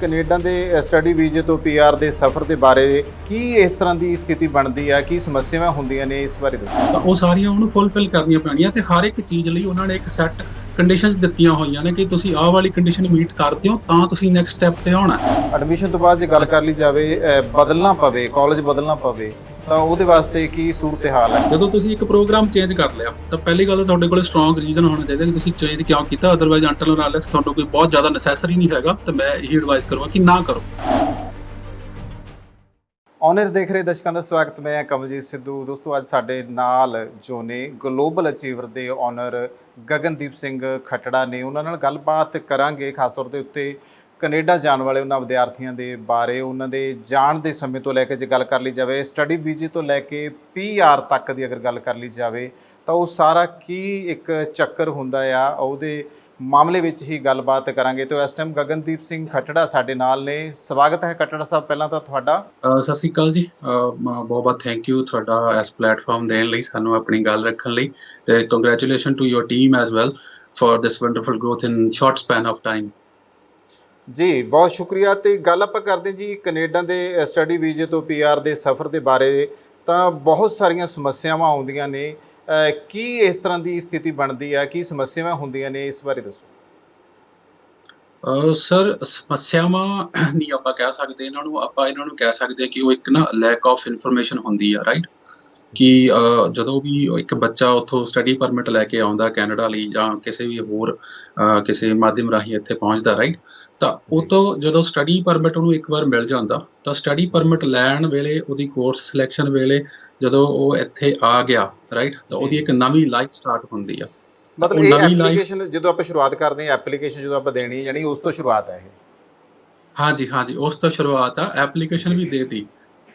Canada ਦੇ study ਵੀਜ਼ੇ ਤੋਂ ਪੀਆਰ ਦੇ ਸਫ਼ਰ ਦੇ ਬਾਰੇ ਕੀ ਇਸ ਤਰ੍ਹਾਂ ਦੀ ਸਥਿਤੀ ਬਣਦੀ ਆ, ਕੀ ਸਮੱਸਿਆਵਾਂ ਹੁੰਦੀਆਂ ਨੇ, ਇਸ ਬਾਰੇ ਦੱਸੋ। ਤਾਂ ਉਹ ਸਾਰੀਆਂ ਉਹਨੂੰ ਫੁੱਲਫਿਲ ਕਰਨੀਆਂ ਪੈਣੀਆਂ ਤੇ ਹਰ ਇੱਕ ਚੀਜ਼ ਲਈ ਉਹਨਾਂ ਨੇ ਇੱਕ ਸੈੱਟ ਕੰਡੀਸ਼ਨਸ ਦਿੱਤੀਆਂ ਹੋਈਆਂ ਨੇ ਕਿ ਤੁਸੀਂ ਆਹ ਵਾਲੀ ਕੰਡੀਸ਼ਨ ਮੀਟ ਕਰਦੇ ਹੋ ਤਾਂ ਤੁਸੀਂ ਨੈਕਸਟ ਸਟੈਪ ਤੇ ਆਉਣਾ। ਐਡਮਿਸ਼ਨ ਤੋਂ ਬਾਅਦ ਜੇ ਗੱਲ ਕਰ ਲਈ ਜਾਵੇ, ਬਦਲਣਾ ਪਵੇ, ਕਾਲਜ ਬਦਲਣਾ ਪਵੇ ਤਾਂ ਉਹਦੇ ਵਾਸਤੇ ਕੀ ਸੂਰਤ ਹਾਲ ਹੈ? ਜਦੋਂ ਤੁਸੀਂ ਇੱਕ ਪ੍ਰੋਗਰਾਮ ਚੇਂਜ ਕਰ ਲਿਆ ਤਾਂ ਪਹਿਲੀ ਗੱਲ ਤਾਂ ਤੁਹਾਡੇ ਕੋਲ ਸਟਰੋਂਗ ਰੀਜ਼ਨ ਹੋਣਾ ਚਾਹੀਦਾ ਕਿ ਤੁਸੀਂ ਚੇਂਜ ਕਿਉਂ ਕੀਤਾ। ਅਦਰਵਾਈਜ਼ ਅੰਟਲ ਅਨਲੈਸ ਤੁਹਾਨੂੰ ਕੋਈ ਬਹੁਤ ਜ਼ਿਆਦਾ ਨੈਸੈਸਰੀ ਨਹੀਂ ਹੈਗਾ ਤਾਂ ਮੈਂ ਇਹੀ ਐਡਵਾਈਸ ਕਰੂੰਗਾ ਕਿ ਨਾ ਕਰੋ। ਔਨਰ ਦੇਖ ਰਹੇ ਦਰਸ਼ਕਾਂ ਦਾ ਸਵਾਗਤ, ਮੈਂ ਕਮਲਜੀਤ ਸਿੱਧੂ। ਦੋਸਤੋ, ਅੱਜ ਸਾਡੇ ਨਾਲ ਜੋ ਨੇ ਗਲੋਬਲ ਅਚੀਵਰ ਦੇ ਔਨਰ ਗਗਨਦੀਪ ਸਿੰਘ ਖੱਟੜਾ ਨੇ, ਉਹਨਾਂ ਨਾਲ ਗੱਲਬਾਤ ਕਰਾਂਗੇ ਖਾਸ ਤੌਰ ਦੇ ਉੱਤੇ ਕੈਨੇਡਾ ਜਾਣ ਵਾਲੇ ਉਹਨਾਂ ਵਿਦਿਆਰਥੀਆਂ ਦੇ ਬਾਰੇ। ਉਹਨਾਂ ਦੇ ਜਾਣ ਦੇ ਸਮੇਂ ਤੋਂ ਲੈ ਕੇ ਜੇ ਗੱਲ ਕਰ ਲਈ ਜਾਵੇ, ਸਟੱਡੀ ਵੀਜ਼ੇ ਤੋਂ ਲੈ ਕੇ ਪੀਆਰ ਤੱਕ ਦੀ ਅਗਰ ਗੱਲ ਕਰ ਲਈ ਜਾਵੇ ਤਾਂ ਉਹ ਸਾਰਾ ਕੀ ਇੱਕ ਚੱਕਰ ਹੁੰਦਾ ਆ, ਉਹਦੇ ਮਾਮਲੇ ਵਿੱਚ ਹੀ ਗੱਲਬਾਤ ਕਰਾਂਗੇ। ਤੇ ਇਸ ਟਾਈਮ ਗਗਨਦੀਪ ਸਿੰਘ ਖੱਟੜਾ ਸਾਡੇ ਨਾਲ ਨੇ। ਸਵਾਗਤ ਹੈ ਖੱਟੜਾ ਸਾਹਿਬ ਪਹਿਲਾਂ ਤਾਂ ਤੁਹਾਡਾ। ਸਤਿ ਸ਼੍ਰੀ ਅਕਾਲ ਜੀ, ਬਹੁਤ ਬਹੁਤ ਥੈਂਕ ਯੂ ਤੁਹਾਡਾ ਇਸ ਪਲੇਟਫਾਰਮ ਦੇਣ ਲਈ, ਸਾਨੂੰ ਆਪਣੀ ਗੱਲ ਰੱਖਣ ਲਈ, ਤੇ congratulation to your team as well for this wonderful growth in short span of time. ਜੀ ਬਹੁਤ ਸ਼ੁਕਰੀਆ। ਤੇ ਗੱਲ ਆਪਾਂ ਕਰਦੇ ਜੀ ਕੈਨੇਡਾ ਦੇ ਸਟੱਡੀ ਵੀਜ਼ੇ ਤੋਂ ਪੀਆਰ ਦੇ ਸਫ਼ਰ ਦੇ ਬਾਰੇ। ਤਾਂ ਬਹੁਤ ਸਾਰੀਆਂ ਸਮੱਸਿਆਵਾਂ ਆਉਂਦੀਆਂ ਨੇ, ਕੀ ਇਸ ਤਰ੍ਹਾਂ ਦੀ ਸਥਿਤੀ ਬਣਦੀ ਹੈ, ਕੀ ਸਮੱਸਿਆਵਾਂ ਹੁੰਦੀਆਂ ਨੇ, ਇਸ ਬਾਰੇ ਦੱਸੋ। ਸਰ, ਸਮੱਸਿਆਵਾਂ ਨਹੀਂ ਆਪਾਂ ਕਹਿ ਸਕਦੇ ਇਹਨਾਂ ਨੂੰ ਕਹਿ ਸਕਦੇ ਹਾਂ ਕਿ ਉਹ ਇੱਕ ਨਾ ਲੈਕ ਆਫ ਇਨਫੋਰਮੇਸ਼ਨ ਹੁੰਦੀ ਆ, ਰਾਈਟ। ਕਿ ਜਦੋਂ ਵੀ ਇੱਕ ਬੱਚਾ ਉੱਥੋਂ ਸਟੱਡੀ ਪਰਮਿਟ ਲੈ ਕੇ ਆਉਂਦਾ ਕੈਨੇਡਾ ਲਈ ਜਾਂ ਕਿਸੇ ਵੀ ਹੋਰ ਕਿਸੇ ਮਾਧਿਅਮ ਰਾਹੀਂ ਇੱਥੇ ਪਹੁੰਚਦਾ, ਰਾਈਟ, ਤਾਂ ਉਹ ਤੋਂ ਜਦੋਂ ਸਟੱਡੀ ਪਰਮਿਟ ਉਹਨੂੰ ਇੱਕ ਵਾਰ ਮਿਲ ਜਾਂਦਾ ਤਾਂ ਸਟੱਡੀ ਪਰਮਿਟ ਲੈਣ ਵੇਲੇ, ਉਹਦੀ ਕੋਰਸ ਸਿਲੈਕਸ਼ਨ ਵੇਲੇ ਜਦੋਂ ਉਹ ਇੱਥੇ ਆ ਗਿਆ, ਰਾਈਟ, ਤਾਂ ਉਹਦੀ ਇੱਕ ਨਵੀਂ ਲਾਈਫ ਸਟਾਰਟ ਹੁੰਦੀ ਆ। ਮਤਲਬ ਇਹ ਐਪਲੀਕੇਸ਼ਨ ਜਦੋਂ ਆਪਾਂ ਸ਼ੁਰੂਆਤ ਕਰਦੇ ਹਾਂ, ਐਪਲੀਕੇਸ਼ਨ ਜਦੋਂ ਆਪਾਂ ਦੇਣੀ ਯਾਨੀ ਉਸ ਤੋਂ ਸ਼ੁਰੂਆਤ ਹੈ ਇਹ? ਹਾਂਜੀ ਹਾਂਜੀ, ਉਸ ਤੋਂ ਸ਼ੁਰੂਆਤ ਆ। ਐਪਲੀਕੇਸ਼ਨ ਵੀ ਦੇਤੀ,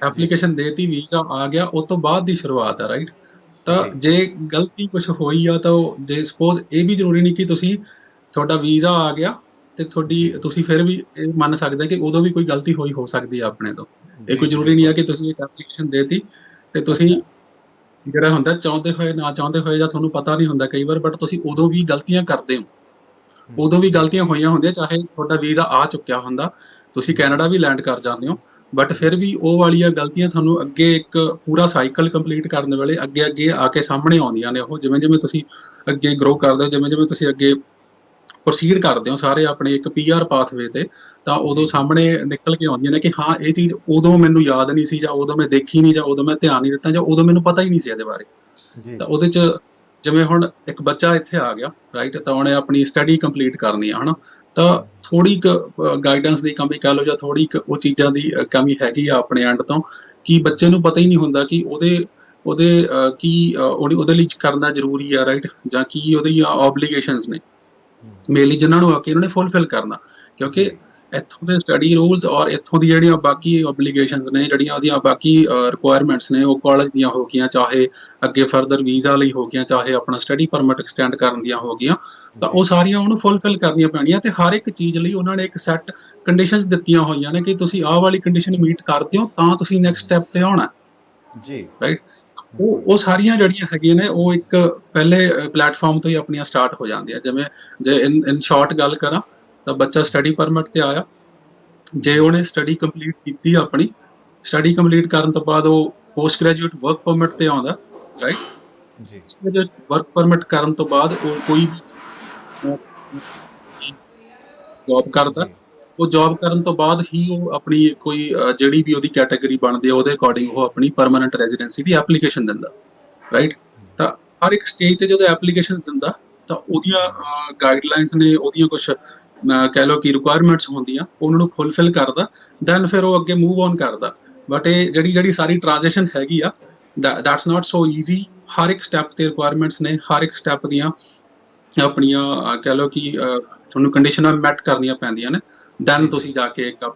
ਐਪਲੀਕੇਸ਼ਨ ਦੇਤੀ, ਵੀਜ਼ਾ ਆ ਗਿਆ, ਉਸ ਤੋਂ ਬਾਅਦ ਦੀ ਸ਼ੁਰੂਆਤ ਆ, ਰਾਈਟ। ਤਾਂ ਜੇ ਗਲਤੀ ਕੁਝ ਹੋਈ ਆ ਤਾਂ ਜੇ ਸਪੋਜ਼ ਇਹ ਵੀ ਜ਼ਰੂਰੀ ਨਹੀਂ ਕਿ ਤੁਹਾਡਾ ਵੀਜ਼ਾ ਆ ਗਿਆ ਤੇ ਤੁਸੀਂ ਫਿਰ ਵੀ ਇਹ ਮੰਨ ਸਕਦੇ ਕਿ ਉਦੋਂ ਵੀ ਕੋਈ ਗਲਤੀ ਹੋਈ ਹੋ ਸਕਦੀ ਆ ਆਪਣੇ ਤੋਂ। ਇਹ ਕੋਈ ਜ਼ਰੂਰੀ ਨਹੀਂ ਆ ਕਿ ਤੁਸੀਂ ਇੱਕ ਐਪਲੀਕੇਸ਼ਨ ਦੇਤੀ ਤੇ ਤੁਸੀਂ ਜਿਹੜਾ ਹੁੰਦਾ ਚਾਹੁੰਦੇ ਹੋਏ ਨਾ ਚਾਹੁੰਦੇ ਹੋਏ ਜਾਂ ਤੁਹਾਨੂੰ ਪਤਾ ਨਹੀਂ ਹੁੰਦਾ ਕਈ ਵਾਰ, ਬਟ ਤੁਸੀਂ ਉਦੋਂ ਵੀ ਗਲਤੀਆਂ ਕਰਦੇ ਹੋ। ਉਦੋਂ ਵੀ ਗਲਤੀਆਂ ਹੋਈਆਂ ਹੁੰਦੀਆਂ, ਚਾਹੇ ਤੁਹਾਡਾ ਵੀਜ਼ਾ ਆ ਚੁੱਕਿਆ ਹੁੰਦਾ, ਤੁਸੀਂ ਕੈਨੇਡਾ ਵੀ ਲੈਂਡ ਕਰ ਜਾਂਦੇ ਹੋ, ਬਟ ਫਿਰ ਵੀ ਉਹ ਵਾਲੀਆਂ ਗਲਤੀਆਂ ਤੁਹਾਨੂੰ ਅੱਗੇ ਇੱਕ ਪੂਰਾ ਸਾਈਕਲ ਕੰਪਲੀਟ ਕਰਨ ਵੇਲੇ ਅੱਗੇ ਆ ਕੇ ਸਾਹਮਣੇ ਆਉਂਦੀਆਂ ਨੇ। ਉਹ ਜਿਵੇਂ ਤੁਸੀਂ ਅੱਗੇ ਗਰੋ ਕਰਦੇ ਹੋ, ਜਿਵੇਂ ਤੁਸੀਂ ਅੱਗੇ ਪ੍ਰੋਸੀਡ ਕਰਦੇ ਹੋ ਸਾਰੇ ਆਪਣੇ ਇੱਕ ਪੀਆਰ ਪਾਥਵੇ ਤੇ, ਤਾਂ ਉਦੋਂ ਸਾਹਮਣੇ ਨਿਕਲ ਕੇ ਆਉਂਦੀਆਂ ਨੇ ਕਿ ਹਾਂ ਇਹ ਚੀਜ਼ ਉਦੋਂ ਮੈਨੂੰ ਯਾਦ ਨਹੀਂ ਸੀ, ਜਾਂ ਉਦੋਂ ਮੈਂ ਦੇਖੀ ਨਹੀਂ, ਜਾਂ ਉਦੋਂ ਮੈਂ ਧਿਆਨ ਨਹੀਂ ਦਿੱਤਾ, ਜਾਂ ਉਦੋਂ ਮੈਨੂੰ ਪਤਾ ਹੀ ਨਹੀਂ ਸੀ ਇਹਦੇ ਬਾਰੇ। ਤਾਂ ਉਹਦੇ 'ਚ ਜਿਵੇਂ ਹੁਣ ਇੱਕ ਬੱਚਾ ਇੱਥੇ ਆ ਗਿਆ, ਰਾਈਟ, ਤਾਂ ਉਹਨੇ ਆਪਣੀ ਸਟੱਡੀ ਕੰਪਲੀਟ ਕਰਨੀ ਆ, ਹੈ ਨਾ, ਤਾਂ ਥੋੜ੍ਹੀ ਕੁ ਗਾਈਡੈਂਸ ਦੀ ਕਮੀ ਕਹਿ ਲਓ ਜਾਂ ਥੋੜ੍ਹੀ ਕੁ ਉਹ ਚੀਜ਼ਾਂ ਦੀ ਕਮੀ ਹੈਗੀ ਆ ਆਪਣੇ ਐਂਡ ਤੋਂ, ਕਿ ਬੱਚੇ ਨੂੰ ਪਤਾ ਹੀ ਨਹੀਂ ਹੁੰਦਾ ਕਿ ਉਹਦੇ ਲਈ ਕਰਨਾ ਜ਼ਰੂਰੀ ਆ, ਰਾਈਟ, ਜਾਂ ਕੀ ਉਹਦੀਆਂ ਓਬਲੀਗੇਸ਼ਨਸ ਨੇ ਮੇਨਲੀ ਜਿਨ੍ਹਾਂ ਨੂੰ ਆ ਕੇ ਉਹਨਾਂ ਨੇ ਫੁੱਲਫਿਲ ਕਰਨਾ। ਕਿਉਂਕਿ ਇੱਥੋਂ ਦੇ ਸਟੱਡੀ ਰੂਲਸ ਔਰ ਇੱਥੋਂ ਦੀ ਜਿਹੜੀਆਂ ਬਾਕੀ ਓਬਲੀਗੇਸ਼ਨਸ ਨੇ, ਜਿਹੜੀਆਂ ਉਹਦੀਆਂ ਬਾਕੀ ਰਿਕੁਆਇਰਮੈਂਟਸ ਨੇ, ਉਹ ਕਾਲਜ ਦੀਆਂ ਹੋ ਗਈਆਂ, ਚਾਹੇ ਅੱਗੇ ਫਰਦਰ ਵੀਜ਼ਾ ਲਈ ਹੋ ਗਈਆਂ, ਚਾਹੇ ਆਪਣਾ ਸਟੱਡੀ ਪਰਮਿਟ ਐਕਸਟੈਂਡ ਕਰਨ ਦੀਆਂ ਹੋ ਗਈਆਂ, ਤਾਂ ਉਹ ਸਾਰੀਆਂ ਉਹਨੂੰ ਫੁੱਲਫਿਲ ਕਰਨੀਆਂ ਪੈਣੀਆਂ। ਤੇ ਹਰ ਇੱਕ ਚੀਜ਼ ਲਈ ਉਹਨਾਂ ਨੇ ਇੱਕ ਸੈੱਟ ਕੰਡੀਸ਼ਨਸ ਦਿੱਤੀਆਂ ਹੋਈਆਂ ਨੇ ਕਿ ਤੁਸੀਂ ਆਹ ਵਾਲੀ ਕੰਡੀਸ਼ਨ ਮੀਟ ਕਰਦੇ ਹੋ ਤਾਂ ਤੁਸੀਂ ਨੈਕਸਟ ਸਟੈਪ ਤੇ ਆਉਣਾ ਜੀ, ਰਾਈਟ। ਉਹ ਸਾਰੀਆਂ ਜਿਹੜੀਆਂ ਹੈਗੀਆਂ ਨੇ ਉਹ ਇੱਕ ਪਹਿਲੇ ਪਲੇਟਫਾਰਮ ਤੋਂ ਹੀ ਆਪਣੀਆਂ ਸਟਾਰਟ ਹੋ ਜਾਂਦੀਆਂ। ਜਿਵੇਂ ਜੇ ਇਨ ਸ਼ਾਰਟ ਗੱਲ ਕਰਾਂ ਤਾਂ ਬੱਚਾ ਸਟੱਡੀ ਪਰਮਿਟ ਤੇ ਆਇਆ, ਜੇ ਉਹਨੇ ਸਟੱਡੀ ਕੰਪਲੀਟ ਕੀਤੀ, ਆਪਣੀ ਸਟੱਡੀ ਕੰਪਲੀਟ ਕਰਨ ਤੋਂ ਬਾਅਦ ਉਹ ਪੋਸਟ ਗ੍ਰੈਜੂਏਟ ਵਰਕ ਪਰਮਿਟ ਤੇ ਆਉਂਦਾ, ਰਾਈਟ ਜੀ। ਵਰਕ ਪਰਮਿਟ ਕਰਨ ਤੋਂ ਬਾਅਦ ਉਹ ਕੋਈ ਜੌਬ ਕਰਦਾ, ਉਹ ਜੌਬ ਕਰਨ ਤੋਂ ਬਾਅਦ ਹੀ ਉਹ ਆਪਣੀ ਕੋਈ ਜਿਹੜੀ ਵੀ ਉਹਦੀ ਕੈਟਾਗਰੀ ਬਣਦੀ ਹੈ ਉਹਦੇ ਅਕੋਰਡਿੰਗ ਉਹ ਆਪਣੀ ਪਰਮਾਨੈਂਟ ਰੈਜ਼ੀਡੈਂਸੀ ਦੀ ਐਪਲੀਕੇਸ਼ਨ ਦਿੰਦਾ, ਰਾਈਟ। ਤਾਂ ਹਰ ਇੱਕ ਸਟੇਜ ਤੇ ਜਦੋਂ ਐਪਲੀਕੇਸ਼ਨ ਦਿੰਦਾ ਤਾਂ ਉਹਦੀਆਂ ਗਾਈਡਲਾਈਨਸ ਨੇ, ਉਹਦੀਆਂ ਕੁਛ ਕਹਿ ਲਓ ਕਿ ਰਿਕੁਆਇਰਮੈਂਟਸ ਹੁੰਦੀਆਂ, ਉਹਨਾਂ ਨੂੰ ਫੁੱਲਫਿਲ ਕਰਦਾ, ਦੈਨ ਫਿਰ ਉਹ ਅੱਗੇ ਮੂਵ ਔਨ ਕਰਦਾ। ਬਟ ਇਹ ਜਿਹੜੀ ਸਾਰੀ ਟ੍ਰਾਂਜੈਕਸ਼ਨ ਹੈਗੀ ਆ, ਦੈਟਸ ਨਾਟ ਸੋ ਈਜ਼ੀ। ਹਰ ਇੱਕ ਸਟੈਪ ਤੇ ਰਿਕੁਆਇਰਮੈਂਟਸ ਨੇ, ਹਰ ਇੱਕ ਸਟੈਪ ਦੀਆਂ ਆਪਣੀਆਂ ਕਹਿ ਲਓ ਕਿ ਤੁਹਾਨੂੰ ਕੰਡੀਸ਼ਨਾਂ ਮੈਟ ਕਰਨੀਆਂ ਪੈਂਦੀਆਂ ਨੇ। ਦੈਨ ਤੁਸੀਂ ਜਾ ਕੇ ਇੱਕ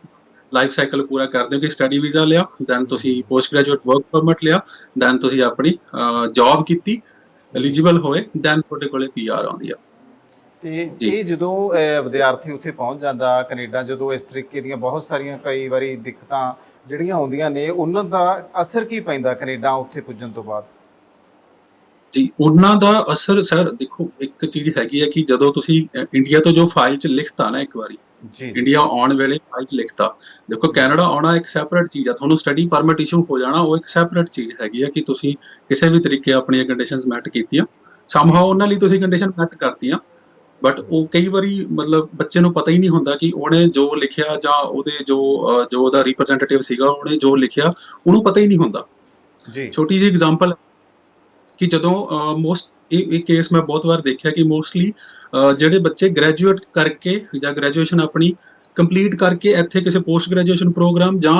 ਲਾਈਫ ਸਾਈਕਲ ਪੂਰਾ ਕਰਦੇ ਹੋ ਕਿ ਸਟੱਡੀ ਵੀਜ਼ਾ ਲਿਆ, ਦੈਨ ਤੁਸੀਂ ਪੋਸਟ ਗ੍ਰੈਜੂਏਟ ਵਰਕ ਪਰਮਿਟ ਲਿਆ, ਦੈਨ ਤੁਸੀਂ ਆਪਣੀ ਜੌਬ ਕੀਤੀ, ਐਲੀਜੀਬਲ ਹੋਏ, ਦੈਨ ਤੁਹਾਡੇ ਕੋਲੇ ਪੀਆਰ ਆਉਂਦੀ ਆ। ਤੇ ਇਹ ਜਦੋਂ ਵਿਦਿਆਰਥੀ ਉੱਥੇ ਪਹੁੰਚ ਜਾਂਦਾ ਕੈਨੇਡਾ, ਜਦੋਂ ਇਸ ਤਰੀਕੇ ਦੀਆਂ ਬਹੁਤ ਸਾਰੀਆਂ ਕਈ ਵਾਰੀ ਦਿੱਕਤਾਂ ਜਿਹੜੀਆਂ ਆਉਂਦੀਆਂ ਨੇ, ਉਹਨਾਂ ਦਾ ਅਸਰ ਕੀ ਪੈਂਦਾ ਕੈਨੇਡਾ ਉੱਥੇ ਪੁੱਜਣ ਤੋਂ ਬਾਅਦ? ਜੀ, ਉਹਨਾਂ ਦਾ ਅਸਰ ਸਰ ਦੇਖੋ, ਇੱਕ ਚੀਜ਼ ਹੈਗੀ ਹੈ ਕਿ ਜਦੋਂ ਤੁਸੀਂ ਇੰਡੀਆ ਤੋਂ ਜੋ ਫਾਈਲ 'ਚ ਲਿਖਤਾ ਨਾ ਇੱਕ ਵਾਰੀ, ਜੀ ਜੀ ਇੰਡੀਆ ਆਉਣ ਵੇਲੇ ਆਈ 'ਚ ਲਿਖਤਾ। ਦੇਖੋ ਕੈਨੇਡਾ ਆਉਣਾ ਇੱਕ ਸੈਪਰੇਟ ਚੀਜ਼ ਆ, ਤੁਹਾਨੂੰ ਸਟੱਡੀ ਪਰਮਿਟ ਇਸ਼ੂ ਹੋ ਜਾਣਾ ਉਹ ਇੱਕ ਸੈਪਰੇਟ ਚੀਜ਼ ਹੈਗੀ ਆ ਕਿ ਤੁਸੀਂ ਕਿਸੇ ਵੀ ਤਰੀਕੇ ਆਪਣੀਆਂ ਕੰਡੀਸ਼ਨਸ ਮੈਟ ਕੀਤੀਆਂ, ਜੀ ਸਮਹਾਉ ਜੀ ਉਹਨਾਂ ਲਈ ਤੁਸੀਂ ਕੰਡੀਸ਼ਨ ਮੈਟ ਕਰਤੀਆਂ। ਬਟ ਉਹ ਕਈ ਵਾਰੀ ਮਤਲਬ ਬੱਚੇ ਨੂੰ ਪਤਾ ਹੀ ਨਹੀਂ ਹੁੰਦਾ ਕਿ ਉਹਨੇ ਜੋ ਲਿਖਿਆ ਜਾਂ ਉਹਦੇ ਜੋ ਉਹਦਾ ਰਿਪਰੈਜ਼ੈਂਟੇਟਿਵ ਸੀਗਾ ਉਹਨੇ ਜੋ ਲਿਖਿਆ ਉਹਨੂੰ ਪਤਾ ਹੀ ਨਹੀਂ ਹੁੰਦਾ। ਜੀ ਛੋਟੀ ਜਿਹੀ ਐਗਜ਼ਾਮਪਲ ਕਿ ਜਦੋਂ ਇਹ ਕੇਸ ਮੈਂ ਬਹੁਤ ਵਾਰ ਦੇਖਿਆ ਕਿ ਮੋਸਟਲੀ ਜਿਹੜੇ ਬੱਚੇ ਗ੍ਰੈਜੂਏਟ ਕਰਕੇ ਜਾਂ ਗ੍ਰੈਜੂਏਸ਼ਨ ਆਪਣੀ ਕੰਪਲੀਟ ਕਰਕੇ ਇੱਥੇ ਕਿਸੇ ਪੋਸਟ ਗ੍ਰੈਜੂਏਸ਼ਨ ਪ੍ਰੋਗਰਾਮ ਜਾਂ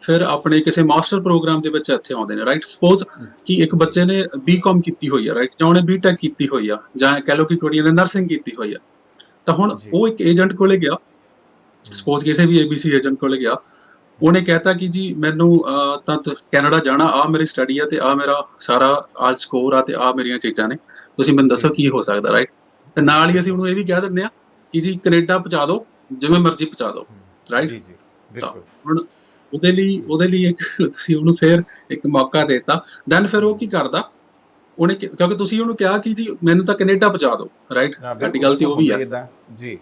ਫਿਰ ਆਪਣੇ ਕਿਸੇ ਮਾਸਟਰ ਪ੍ਰੋਗਰਾਮ ਦੇ ਵਿੱਚ ਇੱਥੇ ਆਉਂਦੇ ਨੇ, ਰਾਈਟ। ਸਪੋਜ਼ ਕਿ ਇੱਕ ਬੱਚੇ ਨੇ ਬੀਕਾਮ ਕੀਤੀ ਹੋਈ ਆ, ਰਾਈਟ, ਜਾਂ ਉਹਨੇ ਬੀਟੈਕ ਕੀਤੀ ਹੋਈ ਆ, ਜਾਂ ਕਹਿ ਲਓ ਕਿ ਕੁੜੀਆਂ ਨੇ ਨਰਸਿੰਗ ਕੀਤੀ ਹੋਈ ਆ, ਤਾਂ ਹੁਣ ਜੀ ਉਹ ਇੱਕ ਏਜੰਟ ਕੋਲੇ ਗਿਆ, ਸਪੋਜ਼ ਕਿਸੇ ਵੀ ABC ਏਜੰਟ ਕੋਲੇ ਗਿਆ, ਉਹਨੇ ਕਹਿਤਾ ਕਿ ਜੀ ਮੈਨੂੰ ਤਾਂ ਕੈਨੇਡਾ ਜਾਣਾ, ਆ ਮੇਰੀ ਸਟੱਡੀ ਆ ਤੇ ਆ ਮੇਰਾ ਸਾਰਾ ਆ ਸਕੋਰ ਆ ਤੇ ਆ ਮੇਰੀਆਂ ਚੀਜ਼ਾਂ ਨੇ, ਤੁਸੀਂ ਮੈਨੂੰ ਦੱਸੋ ਕੀ ਹੋ ਸਕਦਾ, ਰਾਈਟ। ਤੇ ਨਾਲ ਹੀ ਅਸੀਂ ਉਹਨੂੰ ਇਹ ਵੀ ਕਹਿ ਦਿੰਦੇ ਆ ਕਿ ਜੀ ਕੈਨੇਡਾ ਪਹੁੰਚਾ ਦਿਓ, ਜਿਵੇਂ ਮਰਜ਼ੀ ਪਹੁੰਚਾ ਦਿਓ, ਰਾਈਟ। ਜੀ ਜੀ ਤਾਂ ਬਿਲਕੁਲ ਹੁਣ ਉਹਦੇ ਲਈ ਇੱਕ ਤੁਸੀਂ ਉਹਨੂੰ ਫਿਰ ਇੱਕ ਮੌਕਾ ਦੇਤਾ। ਦੈਨ ਫਿਰ ਉਹ ਕੀ ਕਰਦਾ, ਉਹਨੇ ਕਿਉਂਕਿ ਤੁਸੀਂ ਉਹਨੂੰ ਕਿਹਾ ਕਿ ਜੀ ਮੈਨੂੰ ਤਾਂ ਕੈਨੇਡਾ ਪਹੁੰਚਾ ਦਿਓ, ਰਾਈਟ, ਹਾਂ ਤੁਹਾਡੀ ਬਿਲਕੁਲ ਗਲਤੀ ਬਿਲਕੁਲ ਉਹ ਵੀ ਹੁੰਦਾ ਆ, ਇਦਾਂ ਜੀ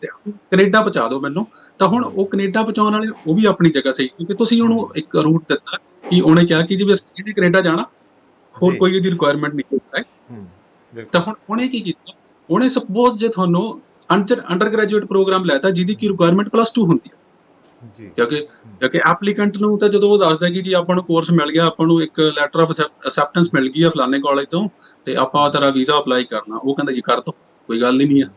ਤੇ ਕੈਨੇਡਾ ਪਹੁੰਚਾ ਦਿਓ ਮੈਨੂੰ। ਤਾਂ ਹੁਣ ਉਹ ਕੈਨੇਡਾ ਪਹੁੰਚਾਉਣ ਵਾਲੇ ਉਹ ਵੀ ਆਪਣੀ ਜਗ੍ਹਾ ਸਹੀ, ਕਿਉਂਕਿ ਤੁਸੀਂ ਉਹਨੂੰ ਇੱਕ ਰੂਟ ਦਿੱਤਾ ਕਿ ਉਹਨੇ ਕਿਹਾ ਕਿ ਜੀ ਵੀ ਅਸੀਂ ਕੈਨੇਡਾ ਜਾਣਾ, ਹੋਰ ਜੀ ਕੋਈ ਇਹਦੀ ਰਿਕੁਆਇਰਮੈਂਟ ਨਹੀਂ ਹੈ, ਰਾਈਟ। ਤਾਂ ਬਿਲਕੁਲ ਹੁਣ ਉਹਨੇ ਕੀ ਕੀਤਾ, ਉਹਨੇ ਸਪੋਜ਼ ਜੇ ਤੁਹਾਨੂੰ ਅੰਡਰ ਗ੍ਰੈਜੂਏਟ ਪ੍ਰੋਗਰਾਮ ਲੈਤਾ ਜਿਹਦੀ ਕੀ ਰਿਕੁਆਇਰਮੈਂਟ +2 ਹੁੰਦੀ ਹੈ, ਜੀ ਕਿਉਂਕਿ ਐਪਲੀਕੈਂਟ ਨੂੰ ਤਾਂ ਜਦੋਂ ਉਹ ਦੱਸਦਾ ਕਿ ਜੀ ਆਪਾਂ ਨੂੰ ਕੋਰਸ ਮਿਲ ਗਿਆ, ਆਪਾਂ ਨੂੰ ਇੱਕ ਲੈਟਰ ਆਫ ਅਸੈਪਟੈਂਸ ਮਿਲ ਗਈ ਆ ਫਲਾਣੇ ਕਾਲਜ ਤੋਂ, ਤੇ ਆਪਾਂ ਤੇਰਾ ਵੀਜ਼ਾ ਅਪਲਾਈ ਕਰਨਾ, ਉਹ ਕਹਿੰਦਾ ਜੀ ਕਰ ਦੋ, ਕੋਈ ਗੱਲ ਹੀ ਨਹੀਂ ਆ,